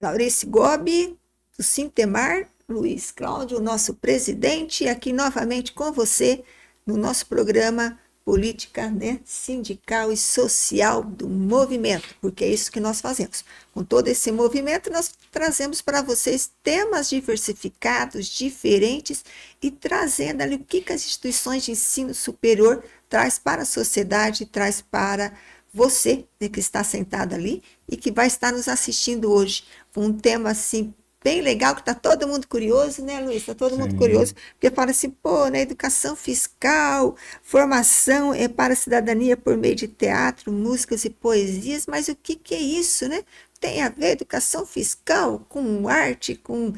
Laurice Gobi, do Sintemar, Luiz Cláudio, nosso presidente, e aqui novamente com você no nosso programa Política, né, Sindical e Social do Movimento, porque é isso que nós fazemos. Com todo esse movimento, nós trazemos para vocês temas diversificados, diferentes, e trazendo ali o que as instituições de ensino superior traz para a sociedade, traz para você, né, que está sentado ali e que vai estar nos assistindo hoje, com um tema assim bem legal, que está todo mundo curioso, né, Luiz? Está todo mundo curioso, porque fala assim, pô, né, educação fiscal, formação para a cidadania por meio de teatro, músicas e poesias, mas o que é isso, né? Tem a ver educação fiscal com arte, com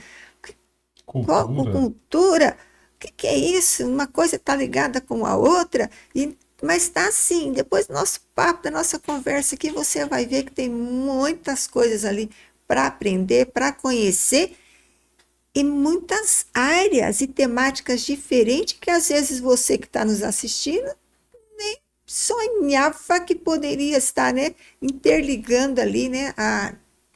cultura? O que é isso? Uma coisa está ligada com a outra, mas está assim, depois do nosso papo, da nossa conversa aqui, você vai ver que tem muitas coisas ali para aprender, para conhecer, e muitas áreas e temáticas diferentes que às vezes você que está nos assistindo nem sonhava que poderia estar, né, interligando ali, né,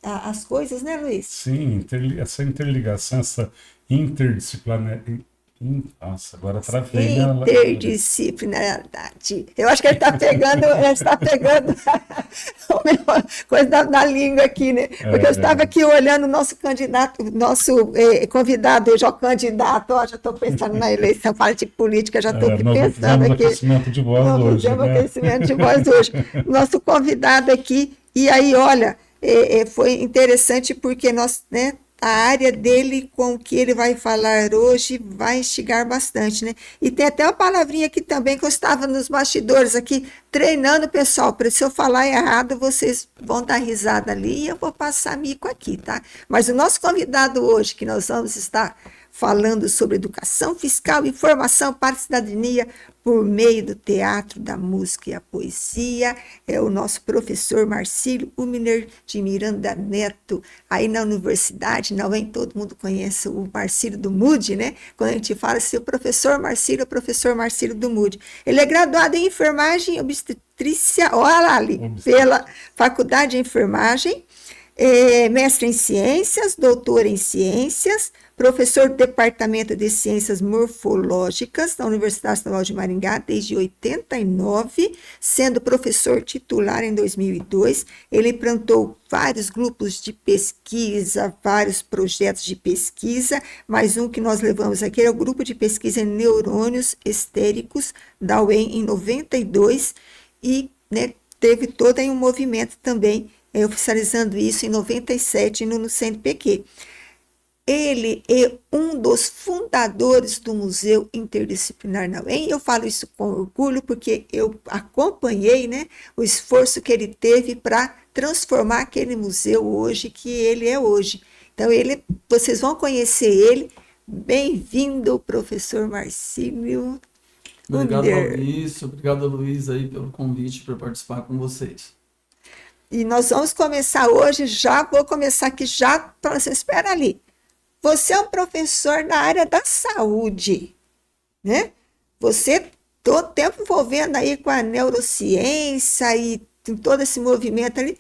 as coisas, né, Luiz? Sim, essa interligação, essa interdisciplinar... Nossa, agora travei. Interdisciplinaridade. Eu acho que ele está pegando a coisa da língua aqui, né? Porque eu estava aqui olhando o nosso candidato, nosso convidado hoje, ó, candidato, ó, já estou pensando na eleição, fala de política, já estou aqui pensando aqui. Aquecimento de voz hoje, né? Aquecimento de voz hoje. Nosso convidado aqui, e aí, olha, foi interessante porque nós, né, a área dele com o que ele vai falar hoje vai instigar bastante, né? E tem até uma palavrinha aqui também que eu estava nos bastidores aqui treinando, pessoal, para se eu falar errado, vocês vão dar risada ali e eu vou passar mico aqui, tá? Mas o nosso convidado hoje, que nós vamos estar falando sobre educação fiscal e formação para a cidadania por meio do teatro, da música e a poesia, é o nosso professor Marcílio Uminer de Miranda Neto, aí na universidade. Não vem todo mundo conhece o Marcílio do MUD, né? Quando a gente fala assim, o professor Marcílio do MUD. Ele é graduado em enfermagem e obstetrícia, olha lá ali, pela Faculdade de Enfermagem, mestre em ciências, doutor em ciências, professor do Departamento de Ciências Morfológicas da Universidade Estadual de Maringá desde 89, sendo professor titular em 2002. Ele implantou vários grupos de pesquisa, vários projetos de pesquisa, mas um que nós levamos aqui é o grupo de pesquisa em neurônios estéricos da UEM em 92 e, né, teve todo aí um movimento também oficializando isso em 97 no CNPq. Ele é um dos fundadores do Museu Interdisciplinar na UEM. Eu falo isso com orgulho porque eu acompanhei, né, o esforço que ele teve para transformar aquele museu hoje que ele é hoje. Então, vocês vão conhecer ele. Bem-vindo, professor Marcílio. Obrigado, Laurice. Obrigado, Luiz, aí, pelo convite para participar com vocês. E nós vamos começar hoje, já vou começar aqui, já, você espera ali. Você é um professor na área da saúde, né? Você todo tempo envolvendo aí com a neurociência e todo esse movimento ali.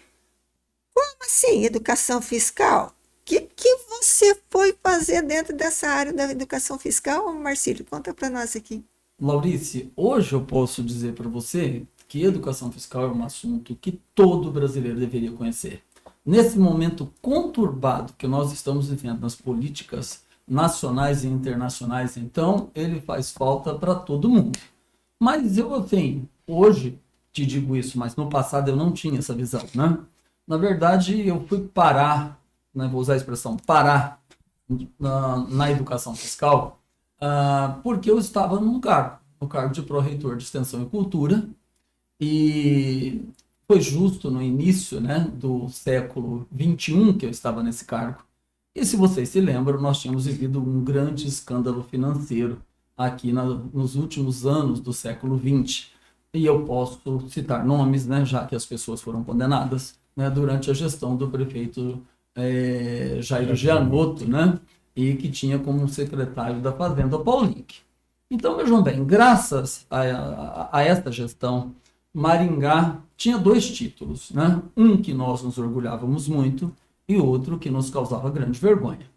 Como assim, educação fiscal? O que você foi fazer dentro dessa área da educação fiscal, Marcílio? Conta para nós aqui. Laurice, hoje eu posso dizer para você que educação fiscal é um assunto que todo brasileiro deveria conhecer. Nesse momento conturbado que nós estamos vivendo nas políticas nacionais e internacionais, então, ele faz falta para todo mundo. Mas eu, assim, hoje te digo isso, mas no passado eu não tinha essa visão, né? Na verdade, eu fui parar, né, vou usar a expressão, parar na educação fiscal, porque eu estava no cargo de pró-reitor de Extensão e Cultura, e foi justo no início, né, do século XXI que eu estava nesse cargo. E se vocês se lembram, nós tínhamos vivido um grande escândalo financeiro aqui nos últimos anos do século XX. E eu posso citar nomes, né, já que as pessoas foram condenadas, né, durante a gestão do prefeito Jair Gianotto, né, e que tinha como secretário da Fazenda o Paulinho. Então, vejam bem, graças a esta gestão, Maringá tinha dois títulos, né? Um que nós nos orgulhávamos muito e outro que nos causava grande vergonha.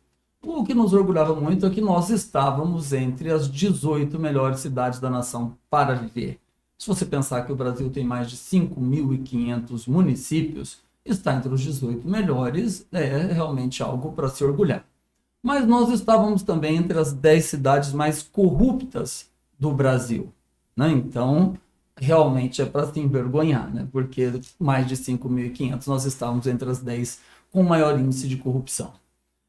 O que nos orgulhava muito é que nós estávamos entre as 18 melhores cidades da nação para viver. Se você pensar que o Brasil tem mais de 5.500 municípios, estar entre os 18 melhores é realmente algo para se orgulhar. Mas nós estávamos também entre as 10 cidades mais corruptas do Brasil, né? Então, realmente é para se envergonhar, né? Porque mais de 5.500 nós estávamos entre as 10 com maior índice de corrupção.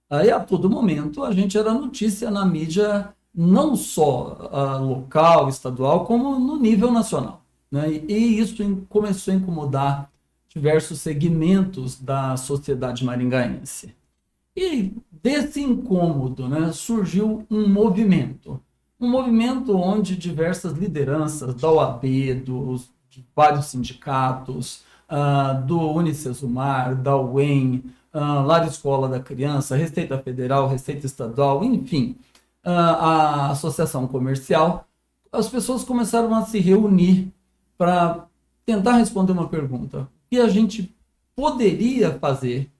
Aí, a todo momento, a gente era notícia na mídia, não só local, estadual, como no nível nacional, né? E isso começou a incomodar diversos segmentos da sociedade maringaense. E desse incômodo, né, surgiu um movimento onde diversas lideranças da OAB, de vários sindicatos, do Unicesumar, da UEM, Lar Escola da Criança, Receita Federal, Receita Estadual, enfim, a Associação Comercial, as pessoas começaram a se reunir para tentar responder uma pergunta. O que a gente poderia fazer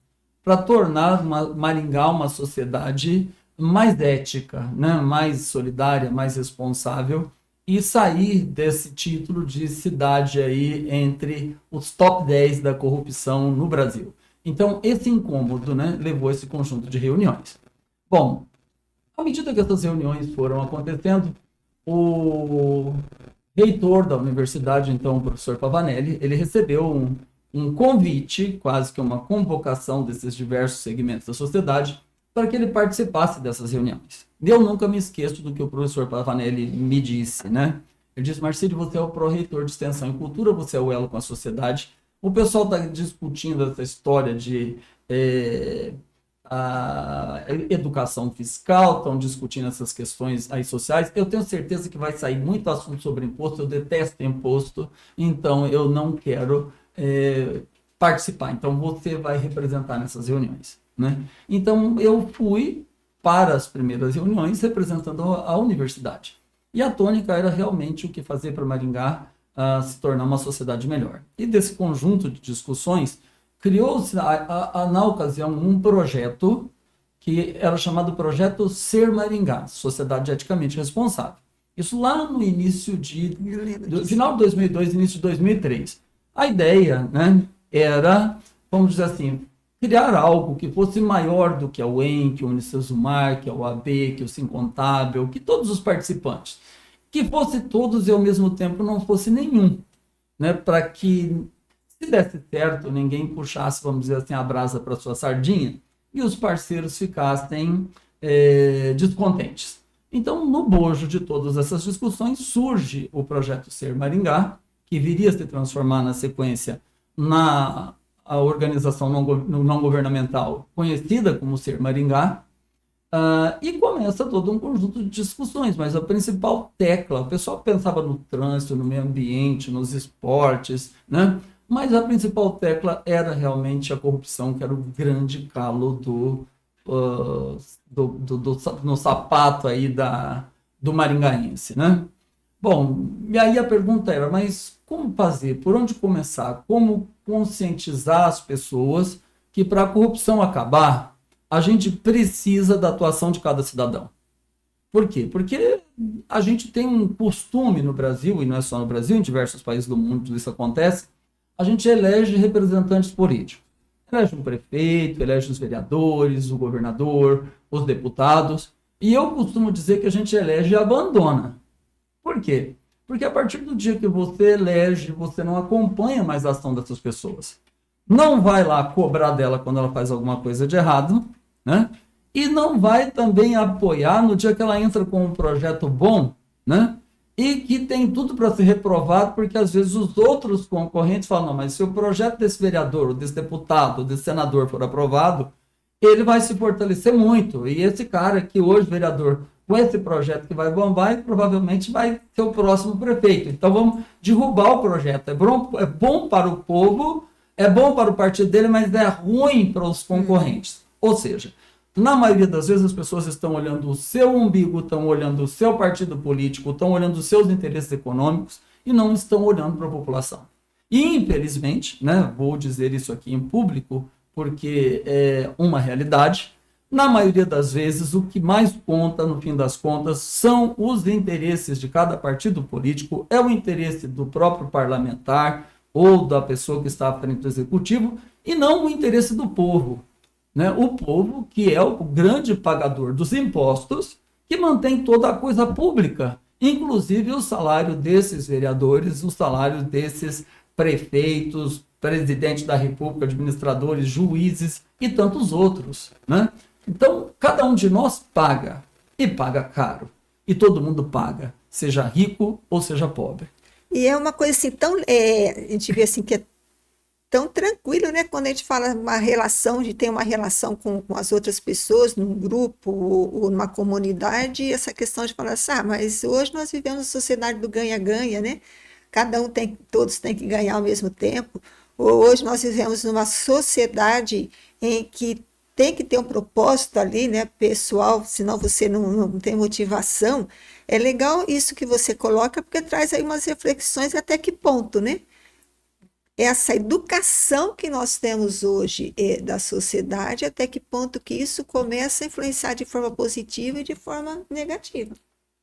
para tornar Maringá uma sociedade mais ética, né? Mais solidária, mais responsável, e sair desse título de cidade aí entre os top 10 da corrupção no Brasil. Então, esse incômodo, né, levou a esse conjunto de reuniões. Bom, à medida que essas reuniões foram acontecendo, o reitor da universidade, então o professor Pavanelli, ele recebeu um convite, quase que uma convocação desses diversos segmentos da sociedade, para que ele participasse dessas reuniões. E eu nunca me esqueço do que o professor Pavanelli me disse, né? Ele disse: Marcílio, você é o pró-reitor de Extensão e Cultura, você é o elo com a sociedade. O pessoal está discutindo essa história de a educação fiscal, estão discutindo essas questões aí sociais. Eu tenho certeza que vai sair muito assunto sobre imposto, eu detesto imposto, então eu não quero participar. Então você vai representar nessas reuniões, né? Então eu fui para as primeiras reuniões representando a universidade. E a tônica era realmente o que fazer para Maringá se tornar uma sociedade melhor. E desse conjunto de discussões, criou-se, na ocasião, um projeto que era chamado Projeto Ser Maringá, Sociedade Eticamente Responsável. Isso lá no início final de 2002, início de 2003. A ideia, né, era, vamos dizer assim, criar algo que fosse maior do que a UEM, que o Unicesumar, que a OAB, que o Sincontábil, que todos os participantes. Que fosse todos e ao mesmo tempo não fosse nenhum, né, para que, se desse certo, ninguém puxasse, vamos dizer assim, a brasa para sua sardinha e os parceiros ficassem descontentes. Então, no bojo de todas essas discussões, surge o Projeto Ser Maringá, que viria a se transformar na sequência a organização não governamental conhecida como Ser Maringá, e começa todo um conjunto de discussões, mas a principal tecla, o pessoal pensava no trânsito, no meio ambiente, nos esportes, né? Mas a principal tecla era realmente a corrupção, que era o grande calo no sapato aí do maringaense, né? Bom, e aí a pergunta era, mas como fazer? Por onde começar? Como conscientizar as pessoas que para a corrupção acabar, a gente precisa da atuação de cada cidadão? Por quê? Porque a gente tem um costume no Brasil, e não é só no Brasil, em diversos países do mundo isso acontece, a gente elege representantes políticos. Elege um prefeito, elege os vereadores, o governador, os deputados, e eu costumo dizer que a gente elege e abandona. Por quê? Porque a partir do dia que você elege, você não acompanha mais a ação dessas pessoas. Não vai lá cobrar dela quando ela faz alguma coisa de errado, né? E não vai também apoiar no dia que ela entra com um projeto bom, né? E que tem tudo para ser reprovado, porque às vezes os outros concorrentes falam: não, mas se o projeto desse vereador, ou desse deputado, ou desse senador for aprovado, ele vai se fortalecer muito. E esse cara que hoje, vereador, com esse projeto que vai bombar, e provavelmente vai ser o próximo prefeito. Então vamos derrubar o projeto. É bom para o povo, é bom para o partido dele, mas é ruim para os concorrentes. Ou seja, na maioria das vezes as pessoas estão olhando o seu umbigo, estão olhando o seu partido político, estão olhando os seus interesses econômicos e não estão olhando para a população. E infelizmente, né, vou dizer isso aqui em público, porque é uma realidade. Na maioria das vezes, o que mais conta, no fim das contas, são os interesses de cada partido político, é o interesse do próprio parlamentar ou da pessoa que está à frente do executivo, e não o interesse do povo, né? O povo que é o grande pagador dos impostos, que mantém toda a coisa pública, inclusive o salário desses vereadores, o salário desses prefeitos, presidente da República, administradores, juízes e tantos outros, né? Então, cada um de nós paga, e paga caro, e todo mundo paga, seja rico ou seja pobre. E é uma coisa assim, a gente vê assim que é tão tranquilo, né? Quando a gente fala uma relação, de ter uma relação com as outras pessoas, num grupo ou numa comunidade, essa questão de falar assim, mas hoje nós vivemos na sociedade do ganha-ganha, né? Todos têm que ganhar ao mesmo tempo. Ou hoje nós vivemos numa sociedade em que tem que ter um propósito ali, né, pessoal, senão você não tem motivação. É legal isso que você coloca, porque traz aí umas reflexões até que ponto, né? Essa educação que nós temos hoje da sociedade, até que ponto que isso começa a influenciar de forma positiva e de forma negativa.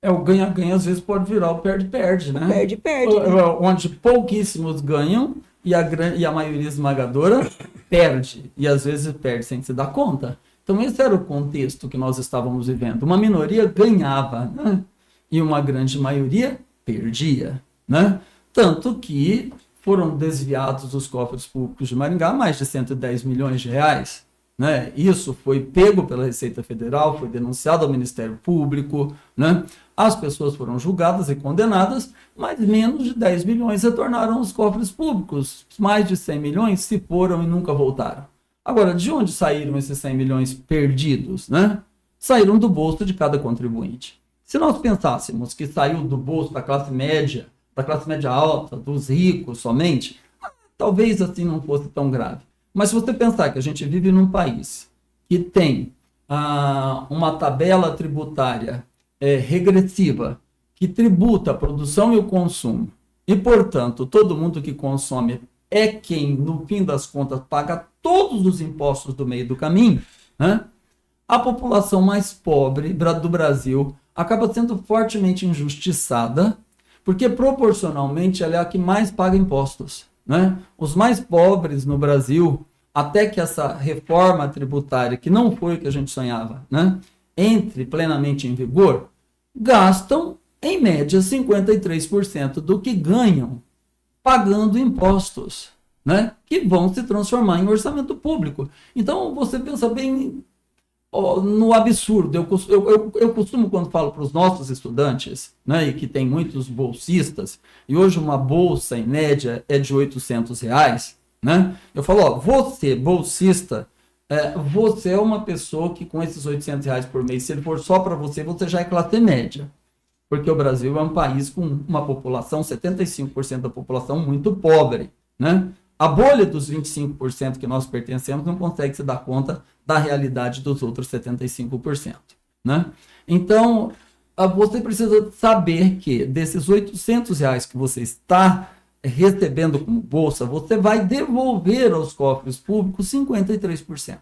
O ganha-ganha às vezes pode virar o perde-perde, né? Perde-perde. Né? Onde pouquíssimos ganham e a maioria esmagadora perde. E às vezes perde sem se dar conta. Então esse era o contexto que nós estávamos vivendo. Uma minoria ganhava, né? E uma grande maioria perdia, né? Tanto que foram desviados dos cofres públicos de Maringá mais de 110 milhões de reais. Né? Isso foi pego pela Receita Federal, foi denunciado ao Ministério Público, né? As pessoas foram julgadas e condenadas, mas menos de 10 milhões retornaram aos cofres públicos. Mais de 100 milhões se foram e nunca voltaram. Agora, de onde saíram esses 100 milhões perdidos? Né? Saíram do bolso de cada contribuinte. Se nós pensássemos que saiu do bolso da classe média alta, dos ricos somente, talvez assim não fosse tão grave. Mas se você pensar que a gente vive num país que tem uma tabela tributária regressiva, que tributa a produção e o consumo, e, portanto, todo mundo que consome é quem, no fim das contas, paga todos os impostos do meio do caminho, né? A população mais pobre do Brasil acaba sendo fortemente injustiçada, porque proporcionalmente ela é a que mais paga impostos. Né? Os mais pobres no Brasil, até que essa reforma tributária, que não foi o que a gente sonhava, né, entre plenamente em vigor, gastam, em média, 53% do que ganham pagando impostos, né, que vão se transformar em orçamento público. Então, você pensa bem no absurdo. Eu costumo, quando falo para os nossos estudantes, né, e que tem muitos bolsistas, e hoje uma bolsa, em média, é de R$800, né, eu falo, você, bolsista, você é uma pessoa que com esses R$800 por mês, se ele for só para você, você já é classe média. Porque o Brasil é um país com uma população, 75% da população muito pobre, né? A bolha dos 25% que nós pertencemos não consegue se dar conta da realidade dos outros 75%. Né? Então, você precisa saber que desses R$800 que você está recebendo como bolsa, você vai devolver aos cofres públicos 53%.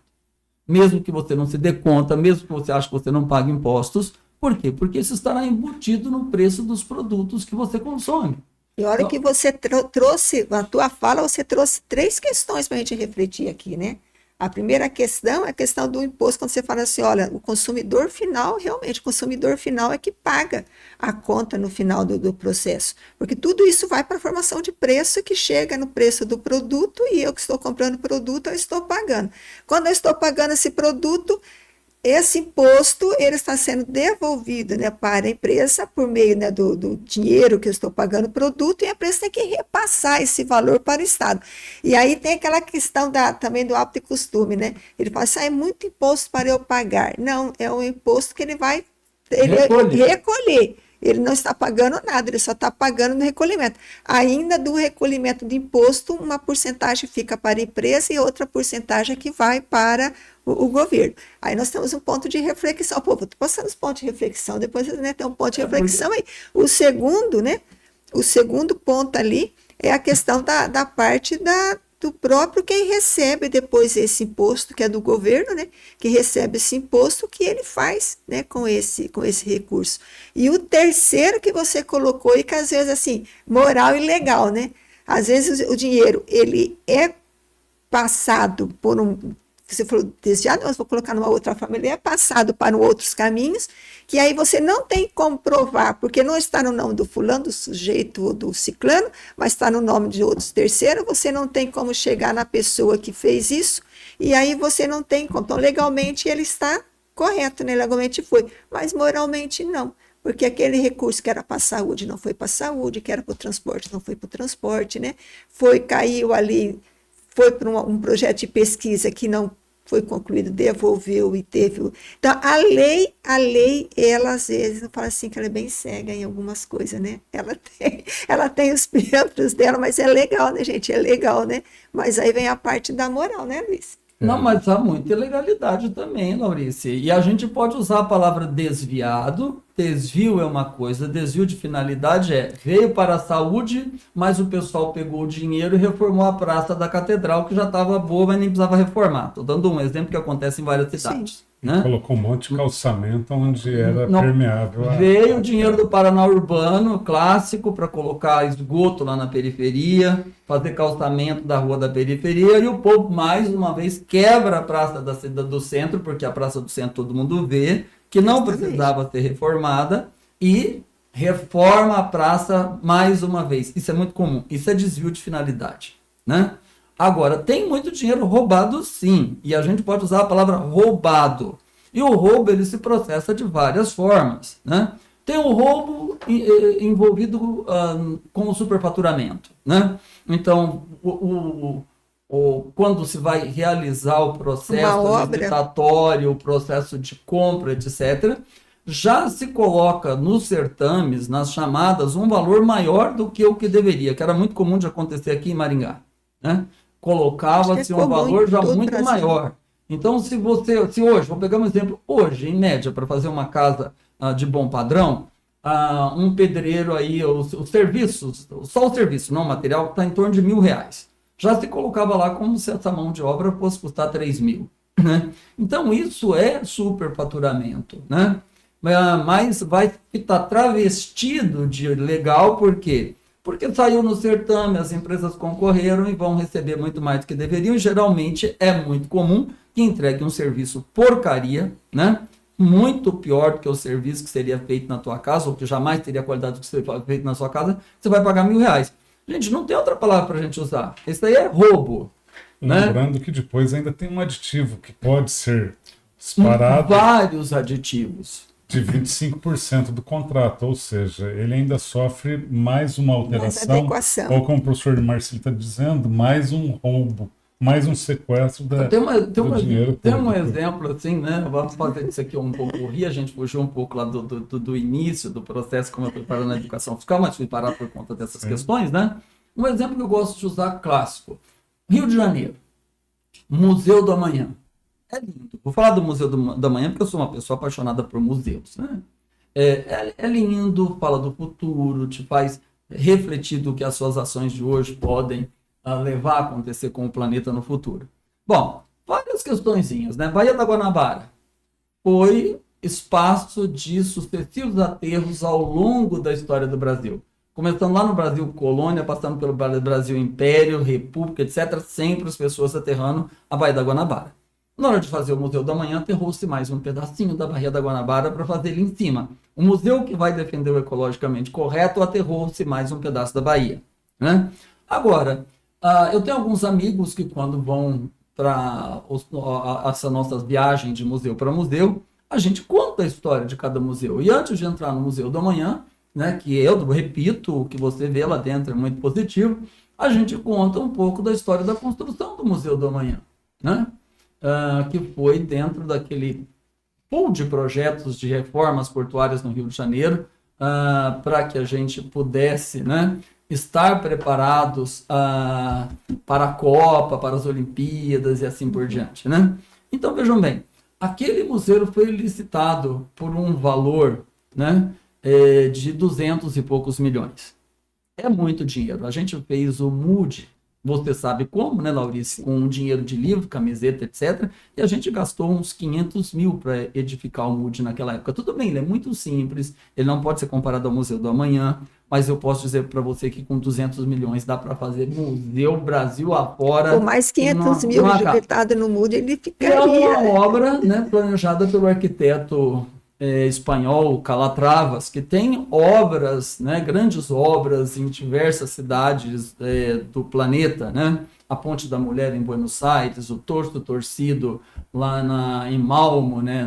Mesmo que você não se dê conta, mesmo que você ache que você não pague impostos. Por quê? Porque isso estará embutido no preço dos produtos que você consome. E olha que você trouxe, na tua fala, você trouxe 3 questões para a gente refletir aqui, né? A primeira questão é a questão do imposto, quando você fala assim, olha, o consumidor final, realmente, o consumidor final é que paga a conta no final do processo. Porque tudo isso vai para a formação de preço, que chega no preço do produto, e eu que estou comprando o produto, eu estou pagando. Quando eu estou pagando esse produto, esse imposto ele está sendo devolvido, né, para a empresa por meio, né, do dinheiro que eu estou pagando o produto, e a empresa tem que repassar esse valor para o Estado. E aí tem aquela questão também do hábito e costume, né? Ele fala assim, é muito imposto para eu pagar. Não, é um imposto que ele vai recolher. Ele não está pagando nada, ele só está pagando no recolhimento. Ainda do recolhimento de imposto, uma porcentagem fica para a empresa e outra porcentagem que vai para o governo. Aí nós temos um ponto de reflexão. Pô, vou passando os pontos de reflexão, depois, né, tem um ponto de reflexão aí. O segundo ponto ali é a questão da parte do próprio quem recebe depois esse imposto, que é do governo, né? Que recebe esse imposto, que ele faz, né? Com esse recurso. E o terceiro que você colocou, e que às vezes, assim, moral e legal, né? Às vezes o dinheiro, ele é passado por você falou desviado, mas vou colocar numa outra forma, ele é passado para outros caminhos, que aí você não tem como provar, porque não está no nome do fulano, do sujeito ou do ciclano, mas está no nome de outros terceiros, você não tem como chegar na pessoa que fez isso, e aí você não tem como. Então, legalmente ele está correto, né? Legalmente foi, mas moralmente não. Porque aquele recurso que era para a saúde não foi para a saúde, que era para o transporte não foi para o transporte, né? Caiu ali, foi para um projeto de pesquisa que não foi concluído, devolveu e teve. Então, a lei, ela às vezes, eu falo assim, que ela é bem cega em algumas coisas, né? Ela tem os parâmetros dela, mas é legal, né, gente? É legal, né? Mas aí vem a parte da moral, né, Luiz? Não, mas há muita ilegalidade também, Laurice. E a gente pode usar a palavra desviado. Desvio é uma coisa, desvio de finalidade veio para a saúde, mas o pessoal pegou o dinheiro e reformou a praça da catedral, que já estava boa, mas nem precisava reformar. Estou dando um exemplo que acontece em várias cidades. Né? Colocou um monte de calçamento onde era permeável. Veio o dinheiro do Paraná Urbano, clássico, para colocar esgoto lá na periferia, fazer calçamento da rua da periferia, e o povo, mais uma vez, quebra a praça do centro, porque a praça do centro todo mundo vê, que não precisava ser reformada, e reforma a praça mais uma vez. Isso é muito comum, isso é desvio de finalidade. Né? Agora, tem muito dinheiro roubado sim, e a gente pode usar a palavra roubado. E o roubo, ele se processa de várias formas. Né? Tem o roubo envolvido com o superfaturamento. Né? Então, quando se vai realizar o processo licitatório, o processo de compra, etc., já se coloca nos certames, nas chamadas, um valor maior do que o que deveria, que era muito comum de acontecer aqui em Maringá. Né? Colocava-se um valor já muito maior. Então, se hoje, vou pegar um exemplo, hoje, em média, para fazer uma casa de bom padrão, um pedreiro aí, os serviços, só o serviço, não o material, está em torno de R$1.000. Já se colocava lá como se essa mão de obra fosse custar 3.000. Né? Então, isso é superfaturamento. Né? Mas vai estar travestido de legal, por quê? Porque saiu no certame, as empresas concorreram e vão receber muito mais do que deveriam. Geralmente é muito comum que entregue um serviço porcaria, né? Muito pior do que o serviço que seria feito na tua casa, ou que jamais teria a qualidade do que seria feito na sua casa, você vai pagar R$1.000. Gente, não tem outra palavra para a gente usar. Isso aí é roubo. Lembrando, né? Que depois ainda tem um aditivo que pode ser disparado. Vários aditivos. De 25% do contrato, ou seja, ele ainda sofre mais uma alteração, ou como o professor Marcelo está dizendo, mais um roubo, mais um sequestro do dinheiro. Tem um exemplo assim, né? Vamos fazer isso aqui um pouco rir, a gente fugiu um pouco lá do início do processo, como eu fui parar na educação fiscal, mas fui parar por conta dessas questões, né? Um exemplo que eu gosto de usar, clássico. Rio de Janeiro, Museu do Amanhã. É lindo. Vou falar do Museu da Manhã porque eu sou uma pessoa apaixonada por museus. Né? É lindo, fala do futuro, te faz refletir do que as suas ações de hoje podem levar a acontecer com o planeta no futuro. Bom, várias questõezinhas, né? Baía da Guanabara foi espaço de sucessivos aterros ao longo da história do Brasil. Começando lá no Brasil colônia, passando pelo Brasil Império, República, etc. Sempre as pessoas aterrando a Baía da Guanabara. Na hora de fazer o Museu da Manhã, aterrou-se mais um pedacinho da Baía da Guanabara para fazer ele em cima. O museu que vai defender o ecologicamente correto, aterrou-se mais um pedaço da Bahia. Né? Agora, eu tenho alguns amigos que quando vão para essa nossa viagem de museu para museu, a gente conta a história de cada museu. E antes de entrar no Museu da Manhã, né, que eu repito, o que você vê lá dentro é muito positivo, a gente conta um pouco da história da construção do Museu da Manhã. Né? Que foi dentro daquele pool de projetos de reformas portuárias no Rio de Janeiro, para que a gente pudesse, né, estar preparados para a Copa, para as Olimpíadas e assim por diante. Né? Então, vejam bem, aquele museu foi licitado por um valor, né, de 200 e poucos milhões. É muito dinheiro. A gente fez o MUD, você sabe como, né, Laurice? Com dinheiro de livro, camiseta, etc. E a gente gastou uns 500 mil para edificar o MUD naquela época. Tudo bem, ele é muito simples, ele não pode ser comparado ao Museu do Amanhã, mas eu posso dizer para você que com 200 milhões dá para fazer museu Brasil afora. Com mais 500 mil injetado no MUD, ele ficaria... É uma obra, né, planejada pelo arquiteto espanhol Calatravas, que tem obras, né, grandes obras em diversas cidades do planeta, né? A Ponte da Mulher em Buenos Aires, o Torso Torcido lá em Malmo, né,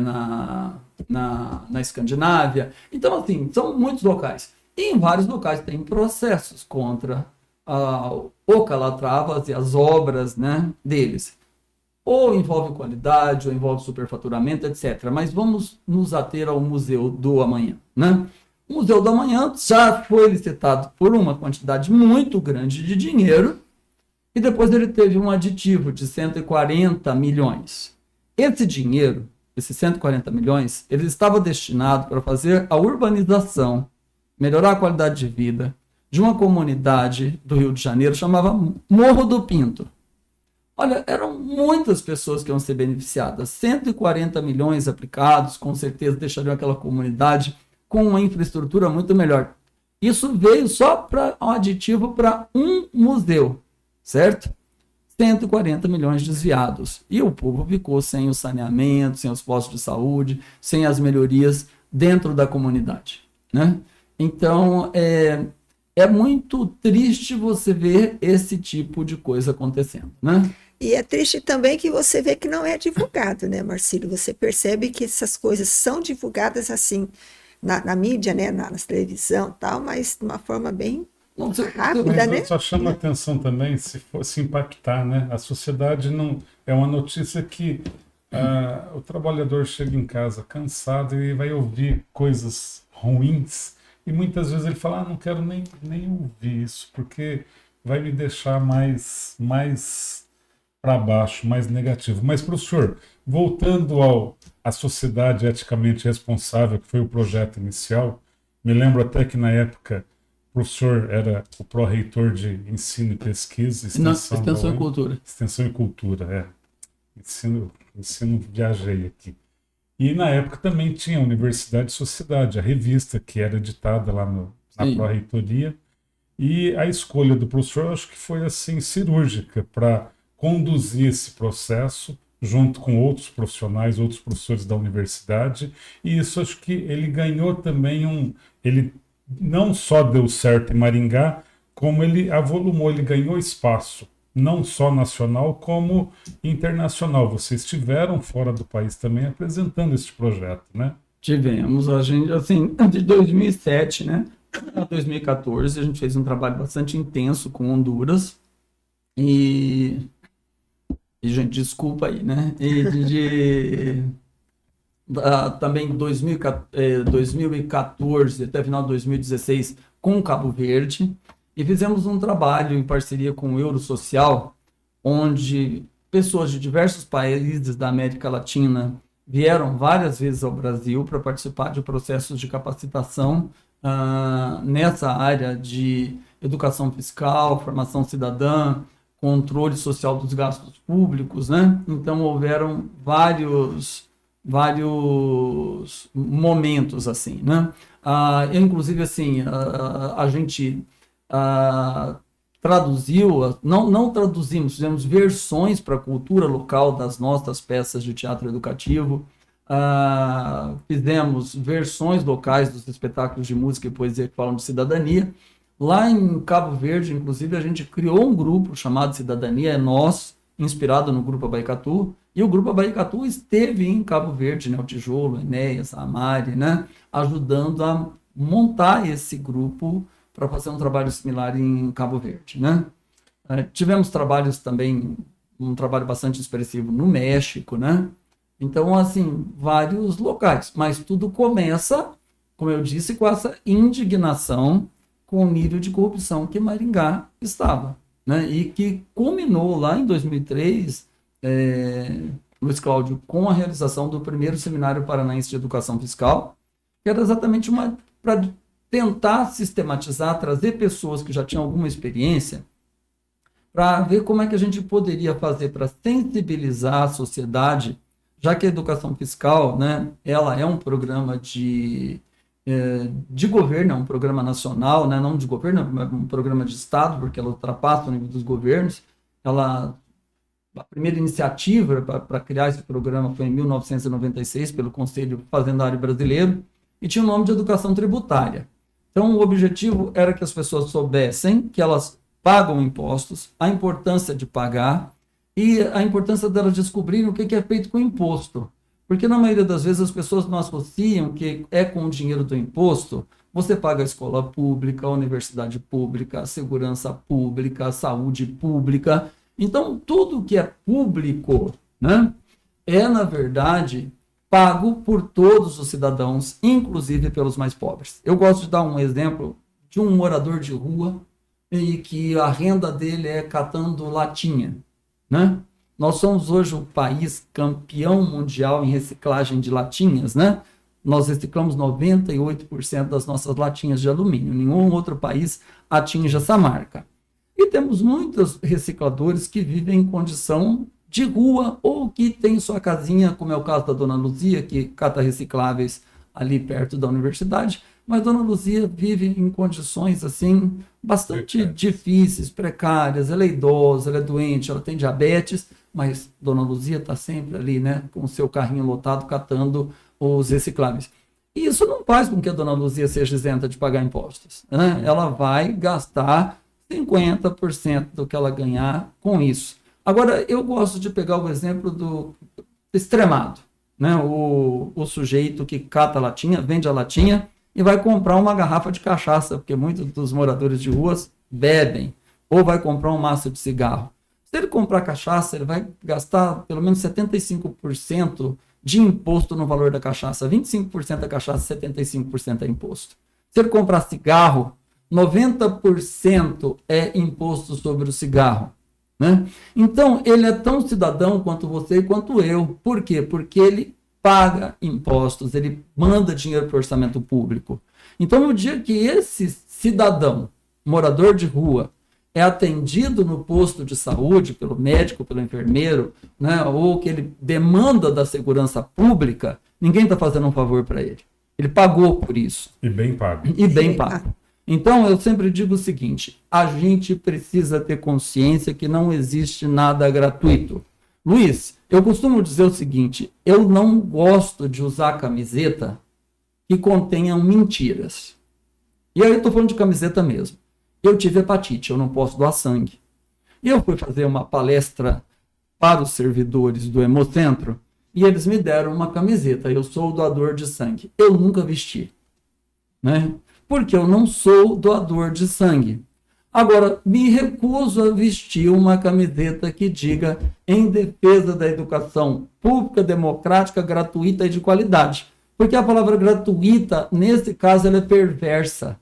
na Escandinávia. Então, assim, são muitos locais. E em vários locais tem processos contra o Calatravas e as obras, né, deles. Ou envolve qualidade, ou envolve superfaturamento, etc. Mas vamos nos ater ao Museu do Amanhã, né? O Museu do Amanhã já foi licitado por uma quantidade muito grande de dinheiro e depois ele teve um aditivo de 140 milhões. Esse dinheiro, esses 140 milhões, ele estava destinado para fazer a urbanização, melhorar a qualidade de vida de uma comunidade do Rio de Janeiro, chamava Morro do Pinto. Olha, eram muitas pessoas que iam ser beneficiadas. 140 milhões aplicados, com certeza deixariam aquela comunidade com uma infraestrutura muito melhor. Isso veio só para um aditivo para um museu, certo? 140 milhões desviados. E o povo ficou sem o saneamento, sem os postos de saúde, sem as melhorias dentro da comunidade, né? Então, é muito triste você ver esse tipo de coisa acontecendo, né? E é triste também que você vê que não é divulgado, né, Marcílio? Você percebe que essas coisas são divulgadas assim, na mídia, né, na televisão e tal, mas de uma forma bem rápida, né? Só chama atenção também se fosse impactar, né? A sociedade não... É uma notícia que o trabalhador chega em casa cansado e vai ouvir coisas ruins e muitas vezes ele fala, não quero nem ouvir isso, porque vai me deixar mais para baixo, mais negativo. Mas, professor, voltando à sociedade eticamente responsável, que foi o projeto inicial, me lembro até que na época o professor era o pró-reitor de Ensino e Pesquisa, Extensão e Cultura. Extensão e Cultura, Ensino, viajei aqui. E na época também tinha a Universidade e Sociedade, a revista que era editada lá na pró-reitoria, e a escolha do professor, acho que foi assim, cirúrgica, para conduzir esse processo junto com outros profissionais, outros professores da universidade, e isso acho que ele ganhou também ele não só deu certo em Maringá, como ele avolumou, ele ganhou espaço, não só nacional, como internacional. Vocês estiveram fora do país também apresentando esse projeto, né? Tivemos, a gente, assim, de 2007, né, a 2014, a gente fez um trabalho bastante intenso com Honduras, e gente, desculpa aí, né? Também 2014 até final de 2016 com Cabo Verde, e fizemos um trabalho em parceria com o Eurosocial, onde pessoas de diversos países da América Latina vieram várias vezes ao Brasil para participar de processos de capacitação nessa área de educação fiscal, formação cidadã, controle social dos gastos públicos, né? Então houveram vários momentos assim, né? Inclusive assim, a gente traduziu, não traduzimos, fizemos versões para a cultura local das nossas peças de teatro educativo, fizemos versões locais dos espetáculos de música e poesia que falam de cidadania. Lá em Cabo Verde, inclusive, a gente criou um grupo chamado Cidadania é Nós, inspirado no Grupo Abaicatu, e o Grupo Abaicatu esteve em Cabo Verde, né, o Tijolo, Enéas, a Mari, né, ajudando a montar esse grupo para fazer um trabalho similar em Cabo Verde, né. Tivemos trabalhos também, um trabalho bastante expressivo no México, né. Então, assim, vários locais, mas tudo começa, como eu disse, com essa indignação com o nível de corrupção que Maringá estava, né? E que culminou lá em 2003, Luiz Cláudio, com a realização do primeiro Seminário Paranaense de Educação Fiscal, que era exatamente para tentar sistematizar, trazer pessoas que já tinham alguma experiência, para ver como é que a gente poderia fazer para sensibilizar a sociedade, já que a educação fiscal, né, ela é um programa de governo, é um programa nacional, né, não de governo, é um programa de Estado, porque ela ultrapassa o nível dos governos. A primeira iniciativa para criar esse programa foi em 1996, pelo Conselho Fazendário Brasileiro, e tinha o nome de educação tributária. Então, o objetivo era que as pessoas soubessem que elas pagam impostos, a importância de pagar e a importância delas descobrirem o que é feito com o imposto. Porque, na maioria das vezes, as pessoas não associam que é com o dinheiro do imposto. Você paga a escola pública, a universidade pública, a segurança pública, a saúde pública. Então, tudo que é público, né, é, na verdade, pago por todos os cidadãos, inclusive pelos mais pobres. Eu gosto de dar um exemplo de um morador de rua e que a renda dele é catando latinha, né? Nós somos hoje o país campeão mundial em reciclagem de latinhas, né? Nós reciclamos 98% das nossas latinhas de alumínio. Nenhum outro país atinge essa marca. E temos muitos recicladores que vivem em condição de rua ou que tem sua casinha, como é o caso da Dona Luzia, que cata recicláveis ali perto da universidade. Mas Dona Luzia vive em condições assim bastante difíceis, precárias. Ela é idosa, ela é doente, ela tem diabetes, mas Dona Luzia está sempre ali, né, com o seu carrinho lotado, catando os recicláveis. E isso não faz com que a Dona Luzia seja isenta de pagar impostos, né? Ela vai gastar 50% do que ela ganhar com isso. Agora, eu gosto de pegar o exemplo do extremado, né? O sujeito que cata a latinha, vende a latinha e vai comprar uma garrafa de cachaça, porque muitos dos moradores de ruas bebem, ou vai comprar um maço de cigarro. Se ele comprar cachaça, ele vai gastar pelo menos 75% de imposto no valor da cachaça. 25% é cachaça, 75% é imposto. Se ele comprar cigarro, 90% é imposto sobre o cigarro, né? Então, ele é tão cidadão quanto você e quanto eu. Por quê? Porque ele paga impostos, ele manda dinheiro para o orçamento público. Então, no dia que esse cidadão, morador de rua, é atendido no posto de saúde pelo médico, pelo enfermeiro, né, ou que ele demanda da segurança pública, ninguém está fazendo um favor para ele. Ele pagou por isso. E bem pago. E bem pago. Então, eu sempre digo o seguinte, a gente precisa ter consciência que não existe nada gratuito. Luiz, eu costumo dizer o seguinte, eu não gosto de usar camiseta que contenham mentiras. E aí eu estou falando de camiseta mesmo. Eu tive hepatite, eu não posso doar sangue. E eu fui fazer uma palestra para os servidores do Hemocentro e eles me deram uma camiseta, eu sou doador de sangue. Eu nunca vesti, né? Porque eu não sou doador de sangue. Agora, me recuso a vestir uma camiseta que diga em defesa da educação pública, democrática, gratuita e de qualidade. Porque a palavra gratuita, nesse caso, ela é perversa.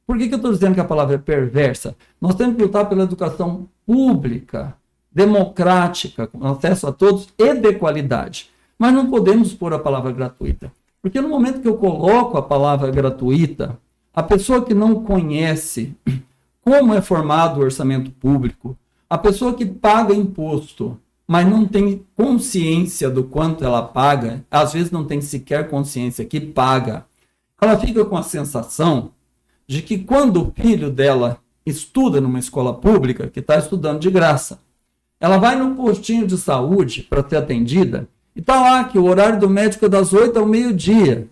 Por que eu estou dizendo que a palavra é perversa? Nós temos que lutar pela educação pública, democrática, com acesso a todos e de qualidade. Mas não podemos pôr a palavra gratuita. Porque no momento que eu coloco a palavra gratuita, a pessoa que não conhece como é formado o orçamento público, a pessoa que paga imposto, mas não tem consciência do quanto ela paga, às vezes não tem sequer consciência que paga, ela fica com a sensação de que quando o filho dela estuda numa escola pública, que está estudando de graça, ela vai no postinho de saúde para ser atendida e está lá que o horário do médico é das 8 ao meio-dia.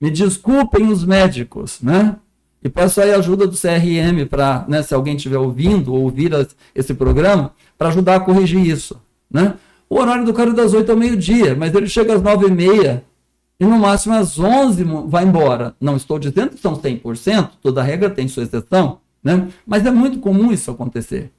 Me desculpem os médicos, né? E peço aí a ajuda do CRM para, né, se alguém estiver ouvindo ou ouvir esse programa, para ajudar a corrigir isso, né? O horário do cara é das 8 ao meio-dia, mas ele chega às 9h30 e no máximo às 11 vai embora. Não estou dizendo que são 100%, toda regra tem sua exceção, né? Mas é muito comum isso acontecer,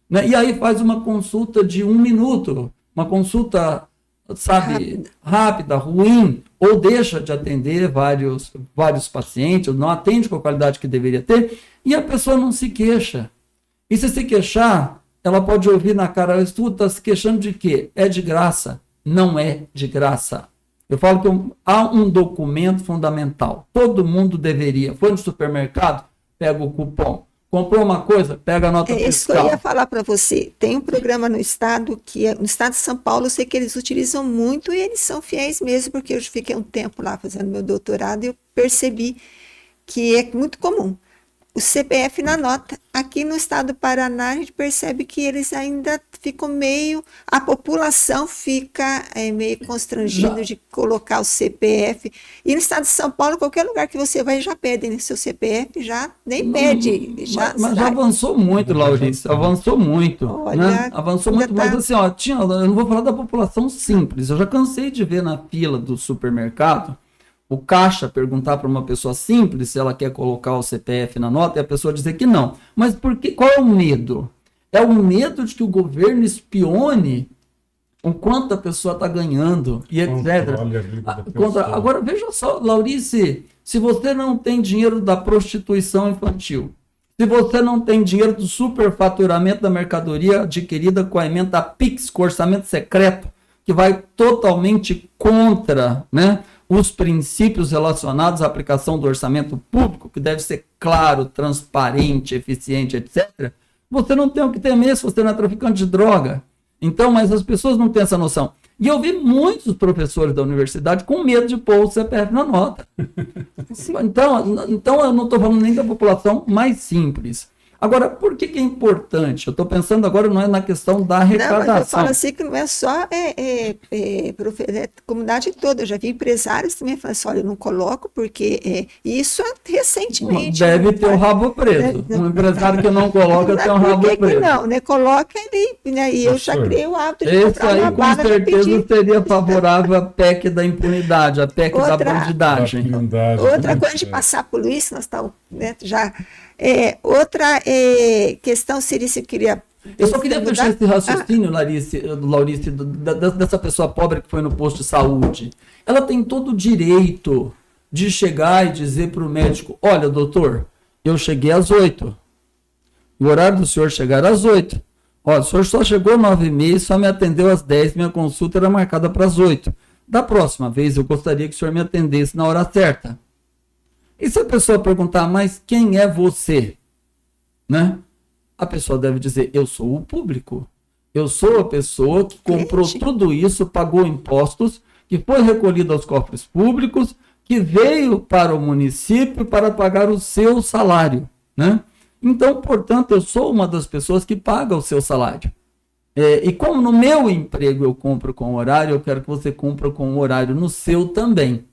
né? E aí faz uma consulta de 1 minuto, uma consulta, sabe, rápida, ruim, ou deixa de atender vários pacientes, não atende com a qualidade que deveria ter, e a pessoa não se queixa. E se queixar, ela pode ouvir na cara, está se queixando de quê? É de graça. Não é de graça. Eu falo que há um documento fundamental. Todo mundo deveria. Foi no supermercado, pega o cupom. Comprou uma coisa, pega a nota fiscal. Isso que eu ia falar para você. Tem um programa no estado, no estado de São Paulo, eu sei que eles utilizam muito e eles são fiéis mesmo, porque eu fiquei um tempo lá fazendo meu doutorado e eu percebi que é muito comum. O CPF na nota. Aqui no estado do Paraná, a gente percebe que eles ainda ficam a população fica meio constrangida de colocar o CPF. E no estado de São Paulo, qualquer lugar que você vai, já pedem seu CPF, nem pede. Mas já avançou muito, Laurice, avançou muito. Olha, né? Avançou muito, mas assim, ó, eu não vou falar da população simples, eu já cansei de ver na fila do supermercado o caixa perguntar para uma pessoa simples se ela quer colocar o CPF na nota e a pessoa dizer que não. Mas qual é o medo? É o medo de que o governo espione o quanto a pessoa está ganhando e etc. Agora, veja só, Laurice, se você não tem dinheiro da prostituição infantil, se você não tem dinheiro do superfaturamento da mercadoria adquirida com a emenda PIX, com orçamento secreto, que vai totalmente contra, né, os princípios relacionados à aplicação do orçamento público, que deve ser claro, transparente, eficiente, etc., você não tem o que temer se você não é traficante de droga. Então, mas as pessoas não têm essa noção. E eu vi muitos professores da universidade com medo de pôr o CPF na nota. Então eu não estou falando nem da população mais simples. Agora, por que é importante? Eu estou pensando agora não é na questão da arrecadação. Não, mas eu falo assim que não é só comunidade toda. Eu já vi empresários também falando assim, olha, eu não coloco porque isso é recentemente. Deve ter o rabo preso. Um empresário que não coloca tem um rabo preso. Que não, né? Coloca ele, né? E eu já criei o hábito de comprar uma bala. Com certeza seria favorável à PEC da impunidade, à PEC da bandidagem. Outra coisa de passar por isso, nós estamos, né, já... outra questão seria se eu queria... Eu só queria fechar esse raciocínio, Laurice, dessa pessoa pobre que foi no posto de saúde. Ela tem todo o direito de chegar e dizer para o médico, olha, doutor, eu cheguei às 8. O horário do senhor chegar às 8. Olha, o senhor só chegou às 9h30 e só me atendeu às 10. Minha consulta era marcada para as 8. Da próxima vez, eu gostaria que o senhor me atendesse na hora certa. E se a pessoa perguntar, mas quem é você? Né? A pessoa deve dizer, eu sou o público. Eu sou a pessoa que comprou tudo isso, pagou impostos, que foi recolhido aos cofres públicos, que veio para o município para pagar o seu salário. Né? Então, portanto, eu sou uma das pessoas que paga o seu salário. E como no meu emprego eu compro com horário, eu quero que você compre com horário no seu também.